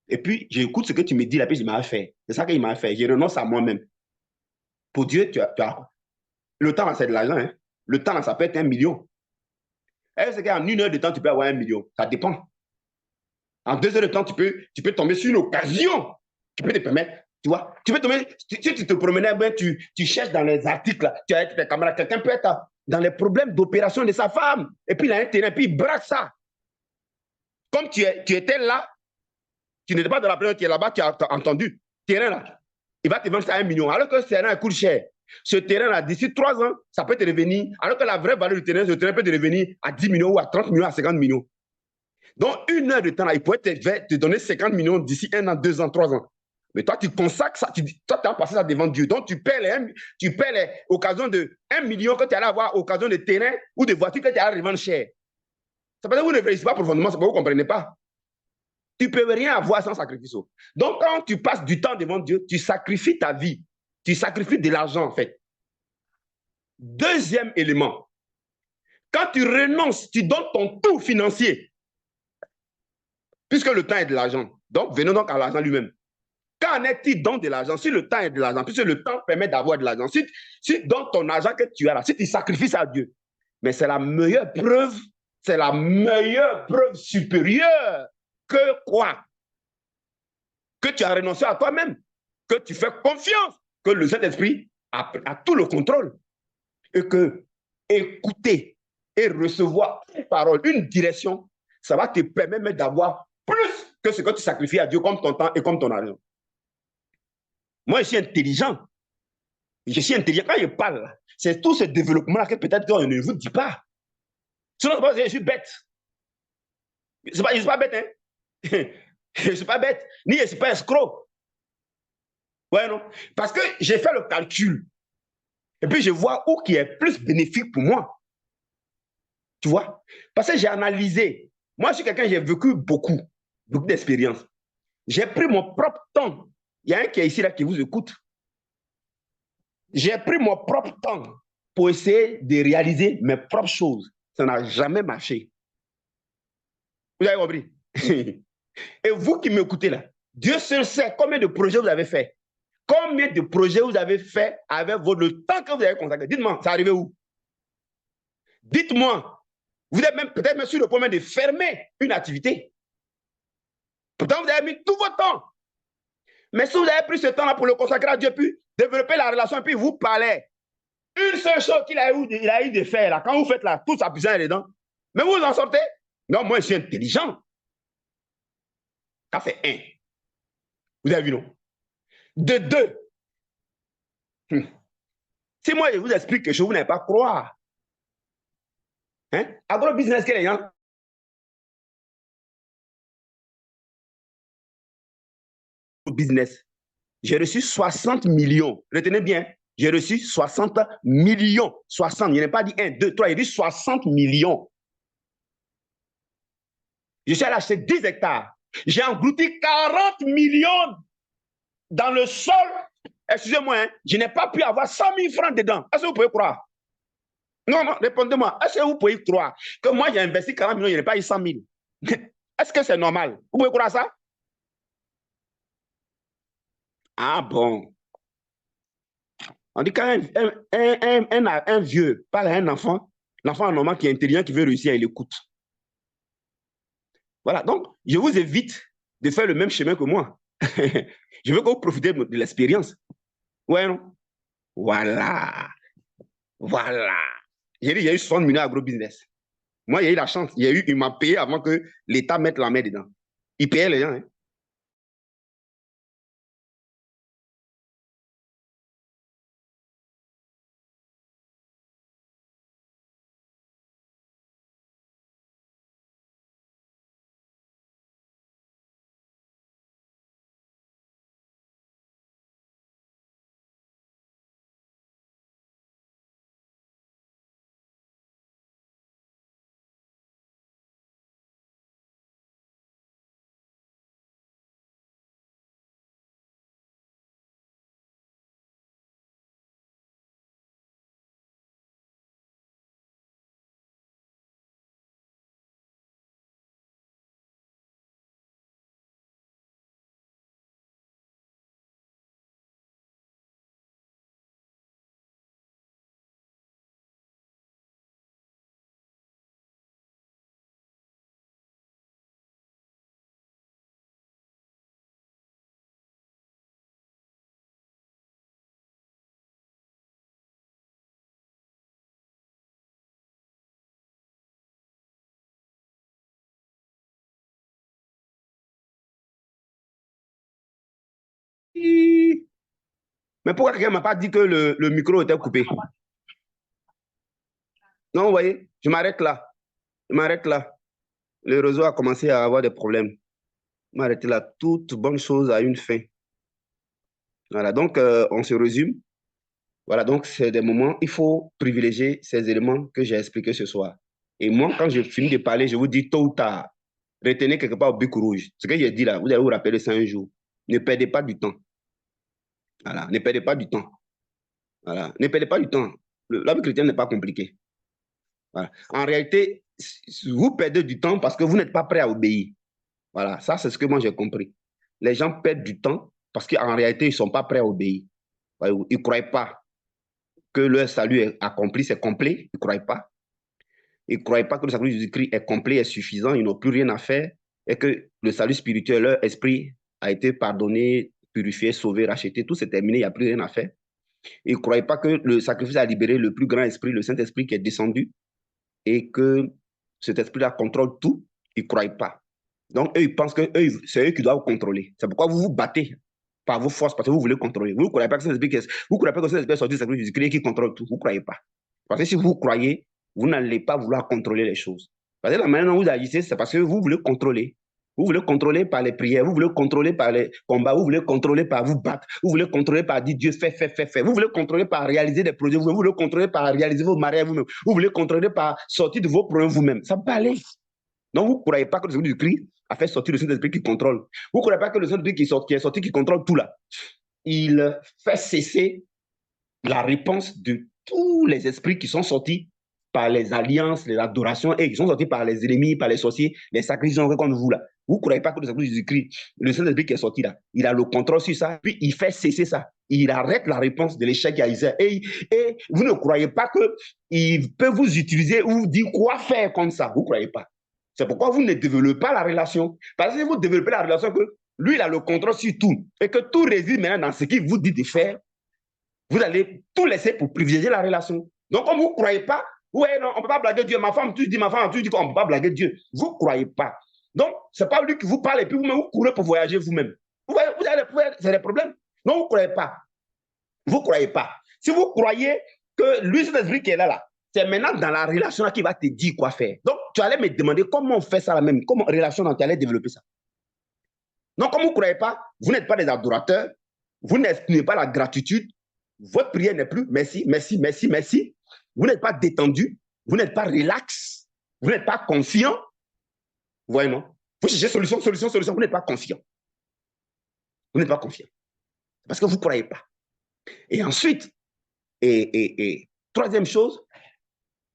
Et puis, j'écoute ce que tu me dis là, puis je m'en fais. C'est ça qu'il m'a fait. Je renonce à moi-même. Pour Dieu, tu as... Le temps, c'est de l'argent. Hein? Le temps, ça peut être 1 million. Est-ce qu'en 1 heure de temps, tu peux avoir 1 million? Ça dépend. En 2 heures de temps, tu peux tomber sur une occasion qui peut te permettre. Tu vois, tu peux tomber, si tu te promenais, ben, tu cherches dans les articles, tu as tes camarades, quelqu'un peut être dans les problèmes d'opération de sa femme, et puis il a un terrain, puis il braque ça. Comme tu étais là, tu n'étais pas dans la période, tu es là-bas, tu as entendu, terrain là, il va te vendre ça à 1 million, alors que ce terrain coûte cher. Ce terrain-là, d'ici 3 ans, ça peut te revenir, alors que la vraie valeur du terrain, ce terrain peut te revenir à 10 millions ou à 30 millions, à 50 millions. Donc, 1 heure de temps, là, il pourrait te donner 50 millions d'ici 1 an, 2 ans, 3 ans. Mais toi, tu consacres ça, toi, tu as passé ça devant Dieu. Donc, tu perds les occasions de 1 million que tu allais avoir, occasion de terrain ou de voiture que tu allais revendre cher. Ça veut dire que vous ne réfléchissez pas profondément, c'est que vous ne comprenez pas. Tu ne peux rien avoir sans sacrifice. Donc, quand tu passes du temps devant Dieu, tu sacrifies ta vie. Tu sacrifies de l'argent, en fait. Deuxième élément, quand tu renonces, tu donnes ton tout financier, puisque le temps est de l'argent. Donc, venons donc à l'argent lui-même. Quand est-il donne de l'argent? Si le temps est de l'argent, puisque le temps permet d'avoir de l'argent, si dans ton argent que tu as là, si tu sacrifies ça à Dieu, mais c'est la meilleure preuve supérieure que quoi? Que tu as renoncé à toi-même, que tu fais confiance, que le Saint-Esprit a tout le contrôle. Et que écouter et recevoir une parole, une direction, ça va te permettre d'avoir plus que ce que tu sacrifies à Dieu comme ton temps et comme ton argent. Moi, je suis intelligent. Je suis intelligent. Quand je parle, c'est tout ce développement-là que peut-être qu'on ne vous dit pas. Sinon, je suis bête. Je ne suis pas bête, hein. Je ne suis pas bête, ni je ne suis pas escroc. Ouais, non. Parce que j'ai fait le calcul. Et puis, je vois où qui est plus bénéfique pour moi. Tu vois? Parce que j'ai analysé. Moi, je suis quelqu'un, j'ai vécu beaucoup d'expériences. J'ai pris mon propre temps. Il y a un qui est ici, là, qui vous écoute. J'ai pris mon propre temps pour essayer de réaliser mes propres choses. Ça n'a jamais marché. Vous avez compris? Et vous qui m'écoutez là, Dieu seul sait combien de projets vous avez fait. Combien de projets vous avez fait avec le temps que vous avez consacré. Dites-moi, ça arrivé où? Dites-moi. Vous êtes même peut-être même sur le point de fermer une activité. Pourtant, vous avez mis tout votre temps. Mais si vous avez pris ce temps-là pour le consacrer à Dieu, puis développer la relation, puis vous parlez, une seule chose qu'il a eu de faire, là, quand vous faites là, tout ça puissance dedans, mais vous en sortez. Non, moi, je suis intelligent. Ça fait un. Vous avez vu, non? De deux. Si moi, je vous explique quelque chose, vous n'allez pas croire. Hein? Agro-business, quel est business. J'ai reçu 60 millions. Retenez bien, j'ai reçu 60 millions. 60, il n'a pas dit 1, 2, 3, il dit 60 millions. Je suis allé acheter 10 hectares. J'ai englouti 40 millions dans le sol. Excusez-moi, hein, je n'ai pas pu avoir 100 000 francs dedans. Est-ce que vous pouvez croire? Non, non, répondez-moi. Est-ce que vous pouvez croire que moi, j'ai investi 40 millions, je n'ai pas eu 100 000? Est-ce que c'est normal? Vous pouvez croire ça? Ah bon. On dit quand un vieux parle à un enfant, l'enfant normal qui est intelligent, qui veut réussir, il écoute. Voilà, donc je vous évite de faire le même chemin que moi. Je veux que vous profitez de l'expérience. Ouais, non? Voilà. Voilà. J'ai dit, il y a eu 60 millions agro-business. Moi, il y a eu la chance. Il m'a payé avant que l'État mette la main dedans. Il payait les gens. Hein. Mais pourquoi quelqu'un ne m'a pas dit que le micro était coupé? Non, vous voyez, je m'arrête là. Je m'arrête là. Le réseau a commencé à avoir des problèmes. Je m'arrête là. Toute bonne chose a une fin. Voilà, donc on se résume. Voilà, donc c'est des moments, il faut privilégier ces éléments que j'ai expliqués ce soir. Et moi, quand je finis de parler, je vous dis tôt ou tard, retenez quelque part au bic rouge. Ce que j'ai dit là, vous allez vous rappeler ça un jour. Ne perdez pas du temps. Voilà, ne perdez pas du temps. Voilà, ne perdez pas du temps. La vie chrétienne n'est pas compliquée. Voilà. En réalité, vous perdez du temps parce que vous n'êtes pas prêt à obéir. Voilà, ça c'est ce que moi j'ai compris. Les gens perdent du temps parce qu'en réalité, ils ne sont pas prêts à obéir. Ils ne croient pas que leur salut est accompli, c'est complet. Ils ne croient pas. Ils ne croient pas que le salut de Jésus-Christ est complet, est suffisant. Ils n'ont plus rien à faire et que le salut spirituel, leur esprit a été pardonné, purifié, sauvé, racheté. Tout c'est terminé, il n'y a plus rien à faire. Ils ne croient pas que le sacrifice a libéré le plus grand esprit, le Saint-Esprit qui est descendu et que cet esprit-là contrôle tout. Ils ne croient pas. Donc, eux, ils pensent que c'est eux qui doivent contrôler. C'est pourquoi vous vous battez par vos forces, parce que vous voulez contrôler. Vous ne croyez pas que cet esprit, vous croyez pas que cet esprit est sorti du sacrifice de Jésus-Christ qui contrôle tout. Vous ne croyez pas. Parce que si vous croyez, vous n'allez pas vouloir contrôler les choses. Parce que la manière dont vous agissez, c'est parce que vous voulez contrôler. Vous voulez contrôler par les prières, vous voulez contrôler par les combats, vous voulez contrôler par vous battre, vous voulez contrôler par dire Dieu fais, fais, fais, fais. Vous voulez contrôler par réaliser des projets vous-même, vous voulez contrôler par réaliser vos mariages vous-même, vous voulez contrôler par sortir de vos problèmes vous-même. Ça balaye. Donc, vous ne croyez pas que le Seigneur du Christ a fait sortir le Saint-Esprit qui contrôle. Vous ne croyez pas que le Saint-Esprit qui est sorti, qui contrôle tout là. Il fait cesser la réponse de tous les esprits qui sont sortis par les alliances, les adorations, et ils sont sortis par les ennemis, par les sorciers, les sacrifices comme vous là. Vous ne croyez pas que le sacrifice de Jésus-Christ, le Saint-Esprit qui est sorti là, il a le contrôle sur ça, puis il fait cesser ça. Il arrête la réponse de l'échec à Isaac. Et vous ne croyez pas qu'il peut vous utiliser ou vous dire quoi faire comme ça. Vous ne croyez pas. C'est pourquoi vous ne développez pas la relation. Parce que si vous développez la relation, que lui, il a le contrôle sur tout, et que tout réside maintenant dans ce qu'il vous dit de faire, vous allez tout laisser pour privilégier la relation. Donc, comme vous ne croyez pas, ouais, non, on ne peut pas blaguer Dieu. Ma femme, tu dis qu'on ne peut pas blaguer Dieu. Vous ne croyez pas. Donc, ce n'est pas lui qui vous parle et puis vous-même, vous courez pour voyager vous-même. C'est des problèmes. Non, vous ne croyez pas. Vous ne croyez pas. Si vous croyez que lui, cet esprit qui est là, c'est maintenant dans la relation qu'il va te dire quoi faire. Donc, tu allais me demander comment on fait ça la même, comment relation dont tu allais développer ça. Donc, comme vous ne croyez pas, vous n'êtes pas des adorateurs, vous n'exprimez pas la gratitude, votre prière n'est plus merci, merci, merci, merci. Vous n'êtes pas détendu, vous n'êtes pas relax, vous n'êtes pas confiant. Vous voyez, non? Vous cherchez solution, solution, solution, vous n'êtes pas confiant. Vous n'êtes pas confiant. Parce que vous ne croyez pas. Et ensuite, troisième chose,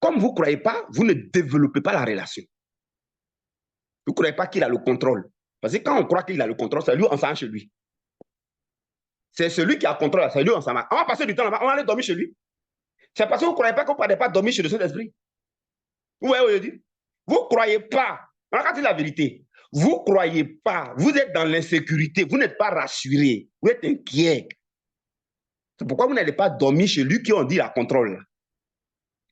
comme vous ne croyez pas, vous ne développez pas la relation. Vous ne croyez pas qu'il a le contrôle. Parce que quand on croit qu'il a le contrôle, c'est lui, on s'en va chez lui. C'est celui qui a le contrôle, c'est lui, on s'en va. On va passer du temps là-bas, on va aller dormir chez lui. C'est parce que vous ne croyez pas qu'on ne peut pas dormir chez le Saint-Esprit. Vous voyez où je dis? Vous ne croyez pas. Regardez la vérité. Vous ne croyez pas. Vous êtes dans l'insécurité. Vous n'êtes pas rassuré. Vous êtes inquiet. C'est pourquoi vous n'allez pas dormir chez lui qui on dit la contrôle.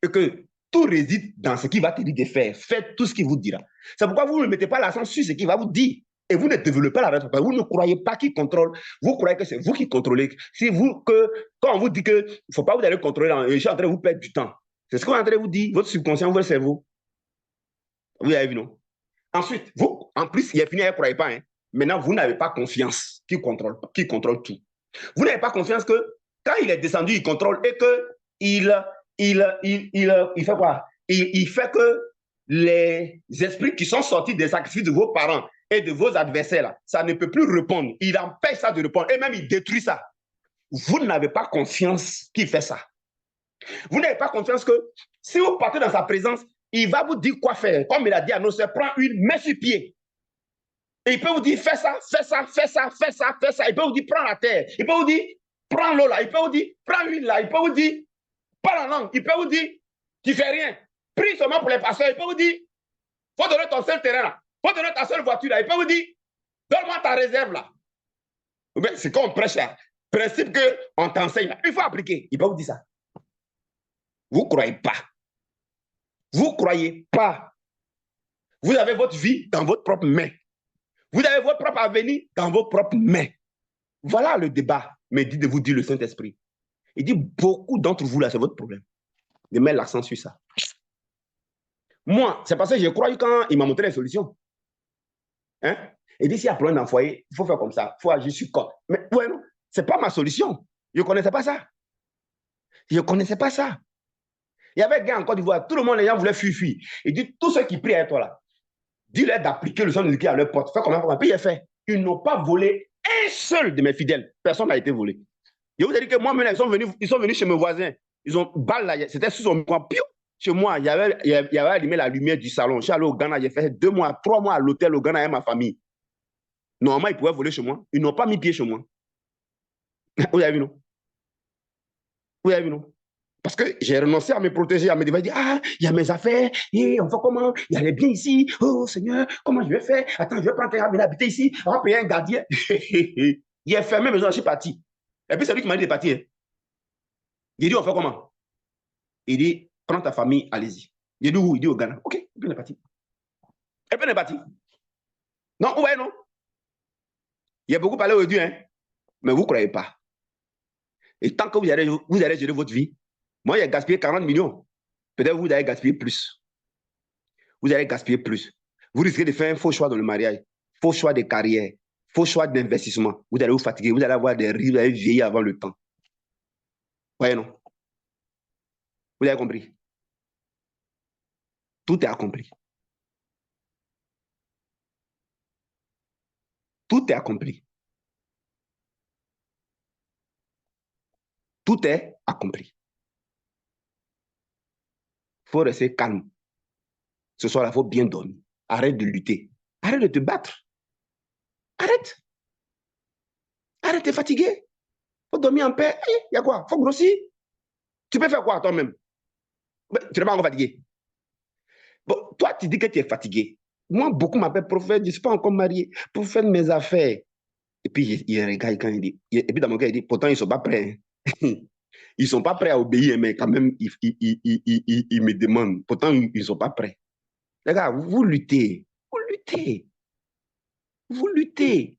Et que tout réside dans ce qu'il va te dire de faire. Faites tout ce qu'il vous dira. C'est pourquoi vous ne mettez pas l'accent sur ce qu'il va vous dire. Et vous ne développez pas la responsabilité. Vous ne croyez pas qu'il contrôle. Vous croyez que c'est vous qui contrôlez. Si vous, quand on vous dit qu'il ne faut pas vous aller contrôler, je suis en train de vous perdre du temps. C'est ce qu'on est en train de vous dire. Votre subconscient, votre cerveau. Vous avez vu, non? Ensuite, vous, en plus, il est fini, vous ne croyez pas. Hein? Maintenant, vous n'avez pas confiance qu'il contrôle tout. Vous n'avez pas confiance que quand il est descendu, il contrôle et qu'il il fait quoi? Il fait que les esprits qui sont sortis des sacrifices de vos parents et de vos adversaires, là, ça ne peut plus répondre. Il empêche ça de répondre et même il détruit ça. Vous n'avez pas confiance qu'il fait ça. Vous n'avez pas confiance que si vous partez dans sa présence, il va vous dire quoi faire. Comme il a dit à nos sœurs, prends une, mets sur pied. Et il peut vous dire, fais ça, fais ça, fais ça, fais ça, fais ça. Il peut vous dire, prends la terre. Il peut vous dire, prends l'eau là. Il peut vous dire, prends l'huile là. Il peut vous dire, parle en langue. Il peut vous dire, tu fais rien. Prie seulement pour les pasteurs. Il peut vous dire, faut donner ton seul terrain là. Faut donner ta seule voiture là. Il peut vous dire, donne-moi ta réserve là. C'est comme on prêche là. Principe qu'on t'enseigne là. Il faut appliquer. Il peut vous dire ça. Vous ne croyez pas. Vous ne croyez pas. Vous avez votre vie dans votre propre main. Vous avez votre propre avenir dans vos propres mains. Voilà le débat, me dit de vous dire le Saint-Esprit. Il dit, beaucoup d'entre vous, là, c'est votre problème. De mettre l'accent sur ça. Moi, c'est parce que je crois que quand il m'a montré les solutions, hein, il dit, s'il y a problème dans le foyer, il faut faire comme ça, il faut agir sur quoi. Mais ouais, non, ce n'est pas ma solution. Je ne connaissais pas ça. Je ne connaissais pas ça. Il y avait un gars en Côte d'Ivoire, tout le monde, les gens voulaient fuir. Il dit, tous ceux qui prient à toi là, dis-leur d'appliquer le sang de Jésus à leur porte. Fais comme ça. Puis il a fait. Ils n'ont pas volé un seul de mes fidèles. Personne n'a été volé. Je vous ai dit que moi-même, ils sont venus chez mes voisins. Ils ont balle là. C'était sous son point. Chez moi, il y avait allumé la lumière du salon. Je suis allé au Ghana. J'ai fait 2 mois, 3 mois à l'hôtel au Ghana avec ma famille. Normalement, ils pouvaient voler chez moi. Ils n'ont pas mis pied chez moi. Vous avez vu, non? Vous avez vu, non? Parce que j'ai renoncé à me protéger, à me dire, ah, il y a mes affaires, et on fait comment? Il y a les biens ici, oh Seigneur, comment je vais faire? Attends, je vais prendre quelqu'un à venir habiter ici, on va payer un gardien. Il a fermé maison, je suis parti. Et puis c'est lui qui m'a dit de partir. Hein. Il dit, on fait comment? Il dit, prends ta famille, allez-y. Il dit où? Il dit au Ghana. Ok, et puis on est parti. Et puis on est parti. Non, ouais, non. Il y a beaucoup parlé aujourd'hui, hein, mais vous ne croyez pas. Et tant que vous allez gérer votre vie, moi, j'ai gaspillé 40 millions. Peut-être vous allez gaspiller plus. Vous allez gaspiller plus. Vous risquez de faire un faux choix dans le mariage, faux choix de carrière, faux choix d'investissement. Vous allez vous fatiguer, vous allez avoir des rides, vous allez vieillir avant le temps. Voyez, non? Vous avez compris? Tout est accompli. Tout est accompli. Tout est accompli. Il faut rester calme. Ce soir-là, il faut bien dormir. Arrête de lutter. Arrête de te battre. Arrête. Arrête, t'es fatigué. Il faut dormir en paix. Il y a quoi? Il faut grossir. Tu peux faire quoi toi-même? Tu n'es pas encore fatigué. Bon, toi, tu dis que tu es fatigué. Moi, beaucoup m'appellent prophète, je ne suis pas encore marié pour faire mes affaires. Et puis, il regarde quand il dit, et puis dans mon cœur, il dit, pourtant, ils ne sont pas prêts. Hein. Ils ne sont pas prêts à obéir, mais quand même, ils me demandent. Pourtant, ils ne sont pas prêts. Les gars, vous luttez. Vous luttez. Vous luttez.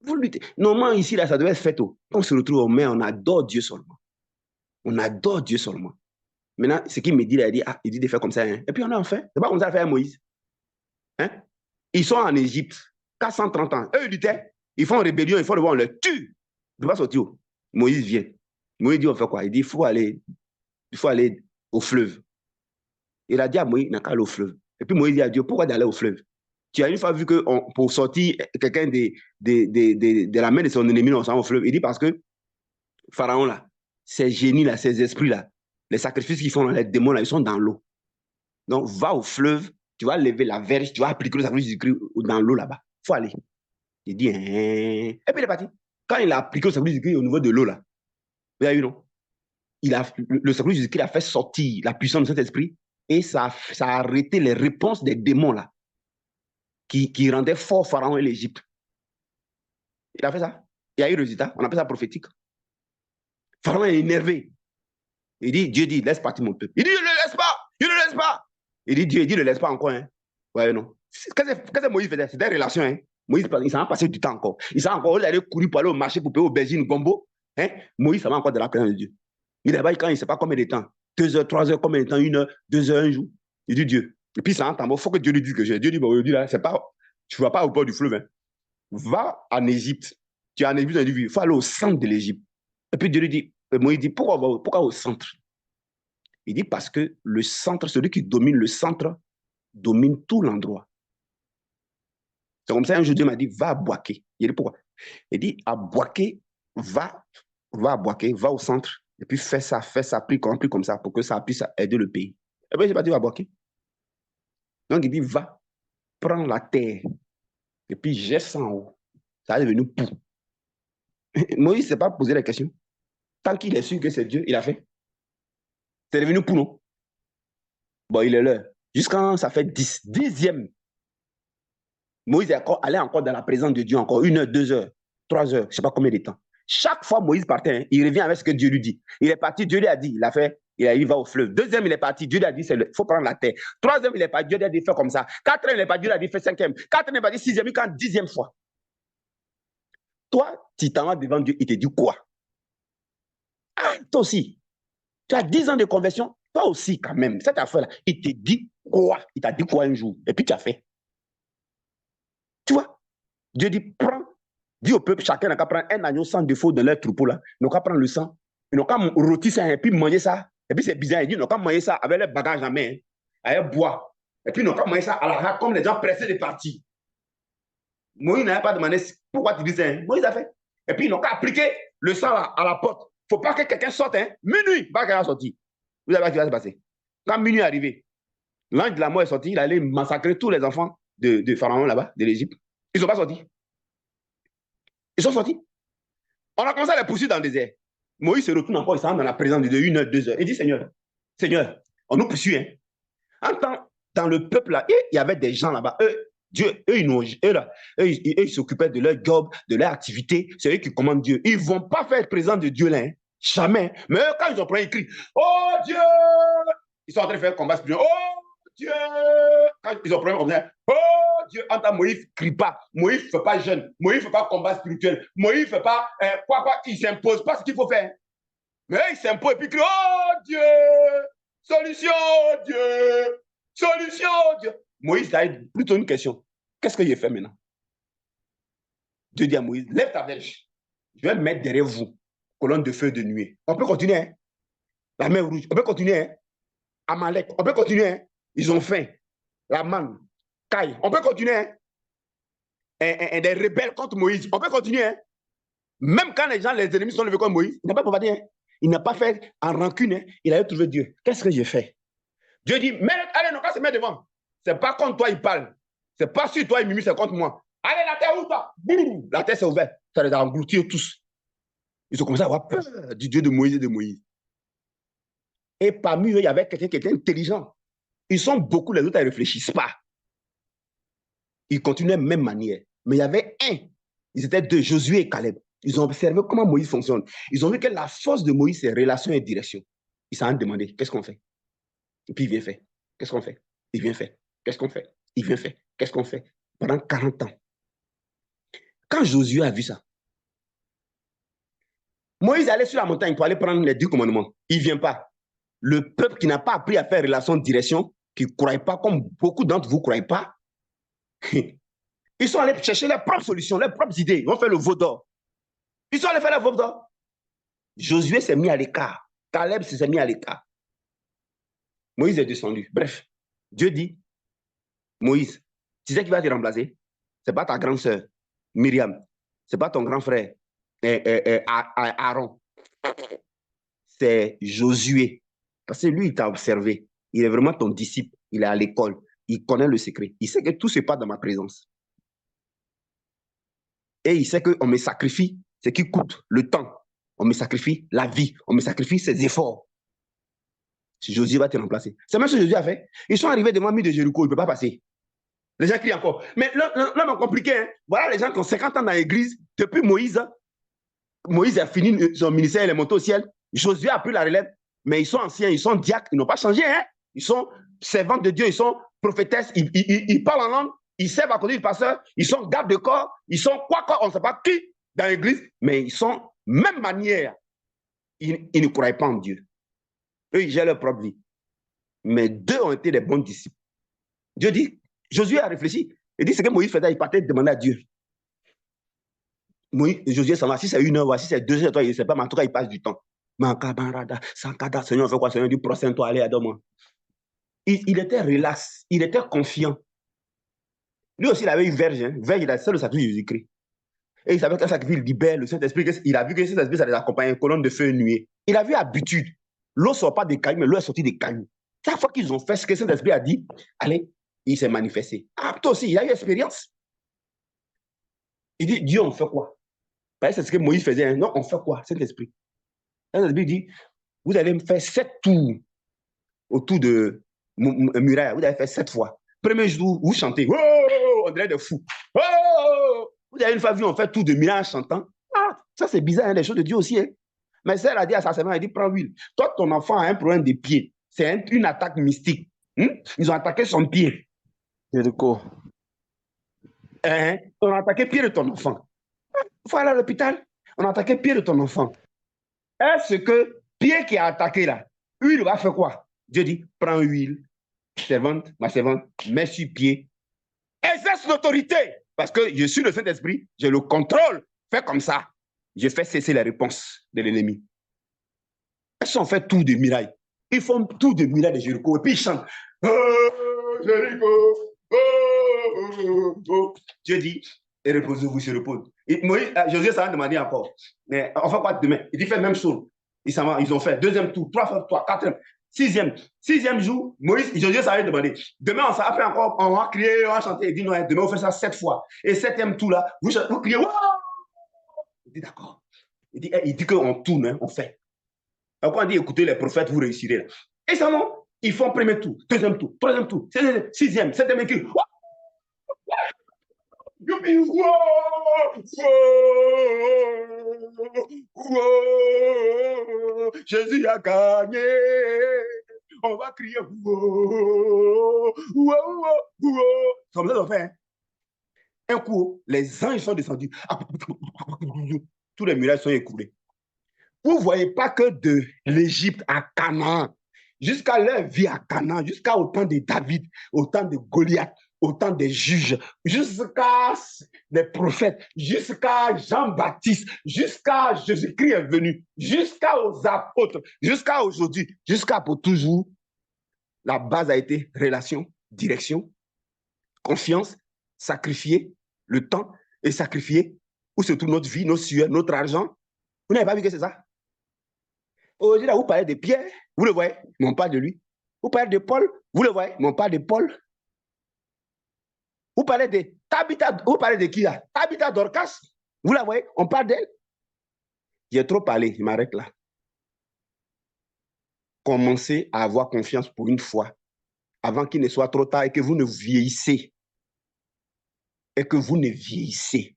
Vous luttez. Normalement, ici, là, ça devait être fait. Quand on se retrouve au maire, on adore Dieu seulement. On adore Dieu seulement. Maintenant, ce qu'il me dit, là, il dit de faire comme ça. Hein. Et puis, on a en fait. C'est pas comme ça à faire Moïse. Hein? Ils sont en Égypte, 430 ans. Eux, ils luttaient. Ils font rébellion, il faut le voir, on les tue. Il ne pas sortir. Moïse vient. Moïse dit, on fait quoi? Il dit, il faut aller au fleuve. Il a dit à Moïse, il n'a qu'à aller au fleuve. Et puis Moïse dit à Dieu, pourquoi d'aller au fleuve? Tu as une fois vu que pour sortir quelqu'un de la main de son ennemi, on s'en va au fleuve. Il dit parce que Pharaon, là, ces génies, là, ces esprits-là, les sacrifices qu'ils font, les démons, là, ils sont dans l'eau. Donc, va au fleuve, tu vas lever la verge, tu vas appliquer le sacrifice du Christ dans l'eau là-bas. Il faut aller. Il dit, hein. Et puis il est parti. Quand il a appliqué le sacrifice du Christ au niveau de l'eau, là, vous avez vu, non? Le sacrifice du Christ a fait sortir la puissance de cet esprit et ça a arrêté les réponses des démons, là, qui rendaient fort Pharaon et l'Égypte. Il a fait ça. Il y a eu le résultat. On appelle ça prophétique. Pharaon est énervé. Il dit, Dieu dit, laisse partir mon peuple. Il dit, je ne le laisse pas. Je ne le laisse pas. Il dit, Dieu dit, ne le laisse pas encore. Hein. Ouais, non. Qu'est-ce que Moïse faisait? C'était des relations. Hein. Moïse, il s'en a passé du temps encore. Il s'en a encore allé courir pour aller au marché pour payer aubergines, gombo. Hein. Moïse, ça va encore de la présence de Dieu. Il est là-bas quand il ne sait pas combien de temps. 2 heures, 3 heures, combien de temps? 1 heure, 2 heures, un jour. Il dit Dieu. Et puis ça entend, il faut que Dieu lui dise que j'ai. Dieu dit, bon, aujourd'hui, là, c'est pas, tu ne vas pas au bord du fleuve. Hein. Va en Égypte. Tu es en Égypte, il faut aller au centre de l'Égypte. Et puis Dieu lui dit, Moïse dit, pourquoi au centre? Il dit parce que le centre, celui qui domine le centre, domine tout l'endroit. C'est comme ça, un jour, Dieu m'a dit, va à Boaké. Il dit, pourquoi? Il dit, à Boaké, va à Boaké, va au centre, et puis fais ça, prie comme ça, pour que ça puisse aider le pays. Et bien, j'ai pas dit, va à Boaké. Donc, il dit, va, prends la terre, et puis jette ça en haut. Ça est devenu pou. Moïse ne s'est pas posé la question. Tant qu'il est sûr que c'est Dieu, il a fait. C'est devenu pou, non? Bon, il est là. Jusqu'à ça fait 10e. Moïse est allé encore dans la présence de Dieu, encore 1 heure, 2 heures, 3 heures, je ne sais pas combien de temps. Chaque fois Moïse partait, hein, il revient avec ce que Dieu lui dit. Il est parti, Dieu lui a dit, il va au fleuve. 2e, il est parti, Dieu lui a dit, il faut prendre la terre. 3e, il est parti, Dieu lui a dit, fais comme ça. 4e, il est parti, Dieu lui a dit, fais 5e. 4e, il est parti, 6e, quand 10e fois. Toi, tu t'en vas devant Dieu, il te dit quoi? Ah, toi aussi. Tu as 10 ans de conversion, toi aussi quand même. Cette affaire-là, il te dit quoi? Il t'a dit quoi un jour? Et puis tu as fait. Tu vois? Dieu dit, prends. Dis au peuple, chacun n'a qu'à prendre un agneau sans défaut de leur troupeau là. Ils n'ont qu'à prendre le sang. Ils n'ont qu'à rôtir ça et puis manger ça. Et puis c'est bizarre, ils disent, ils n'ont qu'à manger ça avec leur bagage en main, avec bois. Et puis ils n'ont qu'à manger ça à la rate comme les gens pressés de partir. Moïse n'avait pas demandé pourquoi tu dis ça. Hein? Moïse a fait. Et puis ils n'ont qu'à appliquer le sang là, à la porte. Il ne faut pas que quelqu'un sorte. Hein? Minuit, pas quelqu'un sorti. Vous savez ce qui va se passer. Quand minuit est arrivé, l'ange de la mort est sorti, il allait massacrer tous les enfants de Pharaon là-bas, de l'Égypte. Ils ne sont pas sortis. Ils sont sortis. On a commencé à les poursuivre dans le désert. Moïse se retourne encore, il s'en dans la présence de Dieu 1 heure, 2 heures. Il dit, Seigneur, on nous poursuit. Hein. En temps, dans le peuple là, il y avait des gens là-bas. Ils s'occupaient de leur job, de leur activité. C'est eux qui commandent Dieu. Ils ne vont pas faire présence de Dieu là. Hein. Jamais. Mais eux, quand ils ont pris, ils crient, oh Dieu! Ils sont en train de faire combat spirituel. Oh Dieu! Quand ils ont pris comme ça, oh Dieu, entend Moïse ne crie pas. Moïse ne fait pas jeûne. Moïse ne fait pas combat spirituel. Moïse ne fait pas il ne s'impose pas ce qu'il faut faire. Mais il s'impose et puis il crie, oh Dieu! Solution, Dieu! Solution, Dieu! Moïse a plutôt une question. Qu'est-ce que j'ai fait maintenant? Dieu dit à Moïse, lève ta verge. Je vais mettre derrière vous, colonne de feu de nuée. On peut continuer, hein? La mer rouge, on peut continuer, hein? Amalek, on peut continuer, hein? Ils ont faim. La manne, Caille, on peut continuer, hein? Et des rebelles contre Moïse, on peut continuer, hein? Même quand les ennemis sont levés contre Moïse, il n'a pas propagé, hein? Il n'a pas fait en rancune, hein? Il a trouvé Dieu. Qu'est-ce que j'ai fait? Dieu dit, allez, non, quand se met devant. C'est pas contre toi, il parle. C'est pas sur toi, il murmure, c'est contre moi. Allez, la terre, où toi? Boum, la terre s'est ouverte. Ça les a engloutis tous. Ils ont commencé à avoir peur du Dieu de Moïse et de Moïse. Et parmi eux, il y avait quelqu'un qui était intelligent. Ils sont beaucoup, les autres, ils ne réfléchissent pas. Ils continuaient de la même manière. Mais il y avait un. Ils étaient deux, Josué et Caleb. Ils ont observé comment Moïse fonctionne. Ils ont vu que la force de Moïse, c'est relation et direction. Ils s'en ont demandé, qu'est-ce qu'on fait? Et puis il vient faire. Qu'est-ce qu'on fait? Il vient faire. Qu'est-ce qu'on fait? Il vient faire. Qu'est-ce qu'on fait? Pendant 40 ans. Quand Josué a vu ça, Moïse allait sur la montagne pour aller prendre les 10 commandements. Il ne vient pas. Le peuple qui n'a pas appris à faire relation de direction, qui ne croit pas, comme beaucoup d'entre vous ne croient pas, ils sont allés chercher leurs propres solutions, leurs propres idées. Ils vont faire le veau d'or. Ils sont allés faire le veau d'or. Josué s'est mis à l'écart. Caleb s'est mis à l'écart. Moïse est descendu. Bref, Dieu dit, Moïse, tu sais qui va te remplacer? Ce n'est pas ta grande sœur, Myriam. Ce n'est pas ton grand frère, Aaron. C'est Josué. Parce que lui, il t'a observé. Il est vraiment ton disciple. Il est à l'école. Il connaît le secret. Il sait que tout se passe dans ma présence. Et il sait qu'on me sacrifie ce qui coûte le temps. On me sacrifie la vie. On me sacrifie ses efforts. Si Josué va te remplacer. C'est même ce que Josué a fait. Ils sont arrivés devant lui de Jéricho. Il ne peut pas passer. Les gens crient encore. Mais l'homme est compliqué. Hein? Voilà les gens qui ont 50 ans dans l'église. Depuis Moïse. Moïse a fini son ministère. Il est monté au ciel. Josué a pris la relève. Mais ils sont anciens. Ils sont diacres. Ils n'ont pas changé. Hein? Ils sont servants de Dieu. Ils sont prophétesses. Ils parlent en langue. Ils servent à côté du pasteur. Ils sont gardes de corps. Ils sont quoi, on ne sait pas qui dans l'église. Mais ils sont même manière. Ils ne croient pas en Dieu. Eux, ils gèrent leur propre vie. Mais deux ont été des bons disciples. Dieu dit, Josué a réfléchi. Il dit, ce que Moïse faisait, il partait demander à Dieu. Moïse, Josué s'en va. Si c'est 1 heure, si c'est 2 heures, toi, il ne sait pas, mais en tout cas, il passe du temps. Seigneur, on fait quoi? Seigneur dit, procède-toi, allez, adore-moi. Il était relax, il était confiant. Lui aussi, il avait une verge. Hein. Verge, il a seul le sacrifice de Jésus-Christ. Et il savait qu'un sacrifice libère le Saint-Esprit. Il a vu que le Saint-Esprit, ça les accompagnait, une colonne de feu et nuée. Il a vu habitude. L'eau ne sort pas des cailloux, mais l'eau est sortie des cailloux. Chaque fois qu'ils ont fait ce que le Saint-Esprit a dit, allez, il s'est manifesté. Ah, toi aussi, il a eu expérience. Il dit, Dieu, on fait quoi? C'est ce que Moïse faisait. Hein. Non, on fait quoi, Saint-Esprit? Saint-Esprit dit, vous allez me faire 7 tours autour de muraille. Vous allez faire 7 fois. Premier jour, vous chantez. Oh, on dirait des fous. Oh, vous avez une fois vu, on fait tout de muraille en chantant. Ah, ça c'est bizarre, hein, les choses de Dieu aussi. Hein. Mais celle a dit à sa semaine, elle dit, prends l'huile. Toi, ton enfant a un problème des pieds. C'est une attaque mystique. Ils ont attaqué son pied. Jéricho. On a attaqué le pied de ton enfant. Il faut aller à l'hôpital. On a attaqué le pied de ton enfant. Est-ce que pied qui a attaqué là, huile va faire quoi? Dieu dit, prends huile, servante, ma servante, mets sur pied. Exerce l'autorité. Parce que je suis le Saint-Esprit, j'ai le contrôle. Fais comme ça. Je fais cesser les réponses de l'ennemi. Ils sont fait tout de mirailles. Ils font tout de mirailles de Jéricho. Et puis ils chantent. Oh, Jéricho. Oh, oh, oh. Dieu dit, et reposez-vous, se repose. Josué s'en a demandé encore. Mais on fait quoi demain? Il dit, fait la même chose. Ils ont fait 2e tour, 3e tour, 4e, 6e jour. Josué s'en a demandé. Demain, après encore, on va crier, on va chanter. Il dit, non, demain, on fait ça 7 fois. Et 7e tour là, vous criez, wow! Il dit, d'accord. Il dit qu'on tourne, hein, on fait. Alors, quand on dit, écoutez les prophètes, vous réussirez. Là. Et ça, non, ils font 1er tour, 2e tour, 3e tour, 6e, 7e équipe. Jésus a gagné. On va crier. Comme ça, on fait. Hein? Un coup, les anges sont descendus. Tous les murailles sont écoulés. Vous ne voyez pas que de l'Égypte à Canaan, jusqu'à leur vie à Canaan, jusqu'à au temps de David, au temps de Goliath, au temps des juges, jusqu'à des prophètes, jusqu'à Jean-Baptiste, jusqu'à Jésus-Christ est venu, jusqu'aux apôtres, jusqu'à aujourd'hui, jusqu'à pour toujours, la base a été relation, direction, confiance, sacrifier le temps et sacrifier où se trouve notre vie, nos sueurs, notre argent. Vous n'avez pas vu que c'est ça? Aujourd'hui, là, vous parlez de Pierre, vous le voyez, mais on parle de lui. Vous parlez de Paul, vous le voyez, mais on parle de Paul. Vous parlez de Tabitha, vous parlez de qui là? Tabitha Dorcas, vous la voyez, on parle d'elle. J'ai trop parlé, je m'arrête là. Commencez à avoir confiance pour une fois, avant qu'il ne soit trop tard et que vous ne vieillissez. Et que vous ne vieillissez.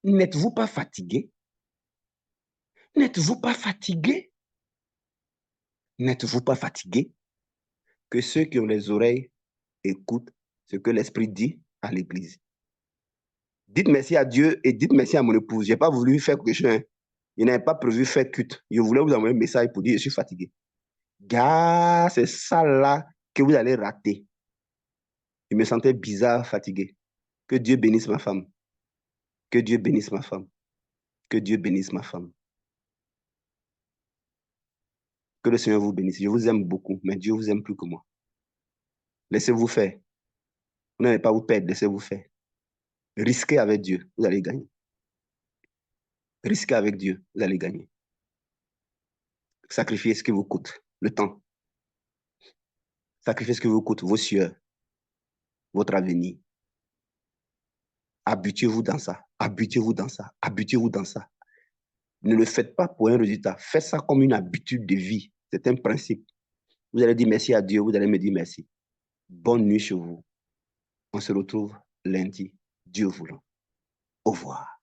N'êtes-vous pas fatigué? N'êtes-vous pas fatigué? N'êtes-vous pas fatigué? Que ceux qui ont les oreilles écoutent ce que l'Esprit dit à l'Église. Dites merci à Dieu et dites merci à mon épouse. Je n'ai pas voulu faire quelque chose. Je n'avais pas prévu faire culte. Je voulais vous envoyer un message pour dire je suis fatigué. Gars, c'est ça là que vous allez rater. Je me sentais bizarre, fatigué. Que Dieu bénisse ma femme. Que Dieu bénisse ma femme. Que Dieu bénisse ma femme. Que le Seigneur vous bénisse. Je vous aime beaucoup, mais Dieu vous aime plus que moi. Laissez-vous faire. Vous n'allez pas vous perdre, laissez-vous faire. Risquez avec Dieu, vous allez gagner. Risquez avec Dieu, vous allez gagner. Sacrifiez ce qui vous coûte, le temps. Sacrifiez ce qui vous coûte, vos sueurs, votre avenir. Habituez-vous dans ça. Habituez-vous dans ça. Habituez-vous dans ça. Ne le faites pas pour un résultat. Faites ça comme une habitude de vie. C'est un principe. Vous allez dire merci à Dieu, vous allez me dire merci. Bonne nuit chez vous. On se retrouve lundi, Dieu voulant. Au revoir.